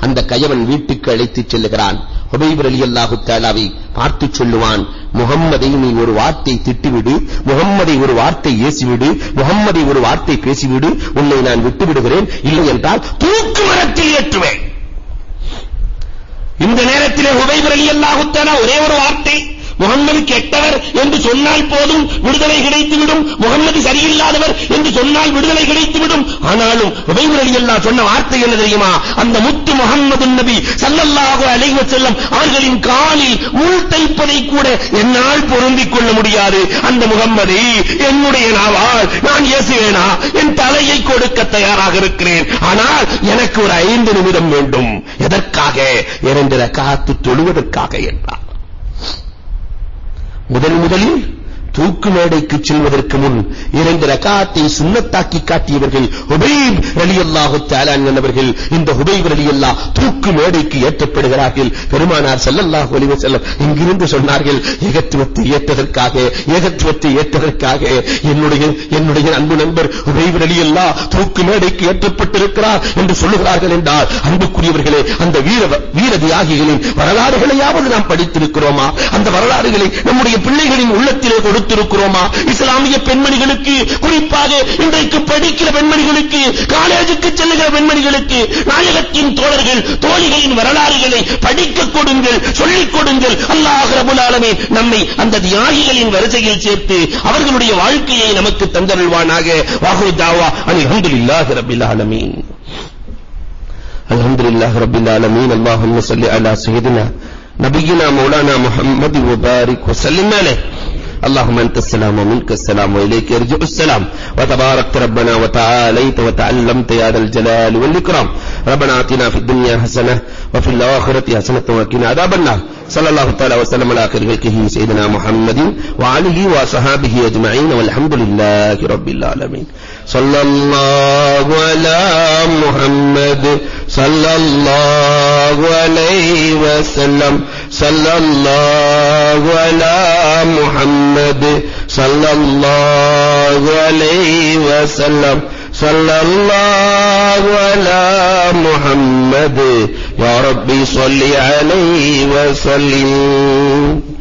அந்த கயவன் வீட்டுக்கு அழைத்துச் செல்லுகிறான். ஹுபைப் ரலியல்லாஹு தஆலாவை பார்த்து சொல்லுவான், முஹம்மதை நீ ஒரு வார்த்தை திட்டிவிடு, முஹம்மதை ஒரு வார்த்தை ஏசிவிடு, முஹம்மதை ஒரு வார்த்தை பேசிவிடு, உன்னை நான் விட்டு விடுகிறேன், இல்லை என்றால் தூக்கு மரத்தில் ஏற்றுவேன். இந்த நேரத்திலே ஹுபைப் ரலியல்லாஹு தஆலா ஒரே ஒரு வார்த்தை முகம்மது கெட்டவர் என்று சொன்னால் போதும் விடுதலை கிடைத்துவிடும், முகம்மது சரியில்லாதவர் என்று சொன்னால் விடுதலை கிடைத்துவிடும். ஆனாலும் உபைர் ரலியல்லாஹு சொன்ன வார்த்தை என்ன தெரியுமா? அந்த முத்து முஹம்மது நபி ஸல்லல்லாஹு அலைஹி வஸல்லம் அவர்களின் காலில் முள் தைப்பதை கூட என்னால் பொருந்திக் கொள்ள முடியாது. அந்த முகம்மதை என்னுடைய நாவால் நான் ஏசுவேனா? என் தலையை கொடுக்க தயாராக இருக்கிறேன். ஆனால் எனக்கு ஒரு 5 நிமிடம் வேண்டும். எதற்காக? 2 ரக்காத் தொழுவதற்காக என்றார். முதலில் தூக்கு மேடைக்கு செல்வதற்கு முன் 2 ரக்காத்தை சுன்னத்தாக்கி காட்டியவர்கள் ஹுபைப் ரலியல்லாஹு தஆலா அன்ஹு. இந்த ஹுபைப் ரலியல்லாஹ் தூக்கு மேடைக்கு ஏற்றப்படுகிறார்கள். பெருமானார் ஸல்லல்லாஹு அலைஹி வஸல்லம் இங்கிருந்து சொன்னார்கள், ஏகத்துவத்தை ஏற்றதற்காக என்னுடைய அன்பு நண்பர் ஹுபைப் ரலியல்லாஹ் தூக்கு மேடைக்கு ஏற்றப்பட்டிருக்கிறார் என்று சொல்லுகிறார்கள் என்றால், அன்புக்குரியவர்களே, அந்த வீர தியாகிகளின் வரலாறுகளையாவது நாம் படித்திருக்கிறோமா? அந்த வரலாறுகளை நம்முடைய பிள்ளைகளின் உள்ளத்திலே கொடுத்திருக்கிறோமா? இஸ்லாமிய பெண்மணிகளுக்கு, குறிப்பாக இன்றைக்கு படிக்கிற பெண்மணிகளுக்கு, காலேஜுக்கு செல்லுகிற பெண்மணிகளுக்கு நாயகத்தின் தோழர்கள் தோழிகளின் வரலாறுகளை படிக்க கொடுங்கள், சொல்லிக் கொடுங்கள். அல்லாஹ் ரப்பல் ஆலமீன் நம்மை அந்த தியாகிகளின் வரிசையில் சேர்த்து அவர்களுடைய வாழ்க்கையை நமக்கு தந்தருள்வானாக. வாஹு தாவா அல்ஹம்துலில்லாஹி ரப்பில் ஆலமீன். அல்ஹம்துலில்லாஹி ரப்பில் ஆலமீன். அல்லாஹும்ம ஸல்லி அலா சய்யிதினா நபியினா மௌலானா முஹம்மது வ பாரிக் வ சல்லிம் அலைஹி. اللهم انت السلام ومنك السلام واليك يرجع السلام وتبارك ربنا وتعاليت وتعلمت يا ذا الجلال والاكرام. ربنا آتنا في الدنيا حسنه وفي الاخره حسنه وقنا عذاب النار. صلى الله تعالى وسلم على خير خلقه سيدنا محمد وعلى وصحبه اجمعين والحمد لله رب العالمين. صلى الله على محمد صلى الله عليه وسلم. صلى الله على محمد صلى الله عليه وسلم. صلى الله على محمد يا ربي صل عليه وسلم.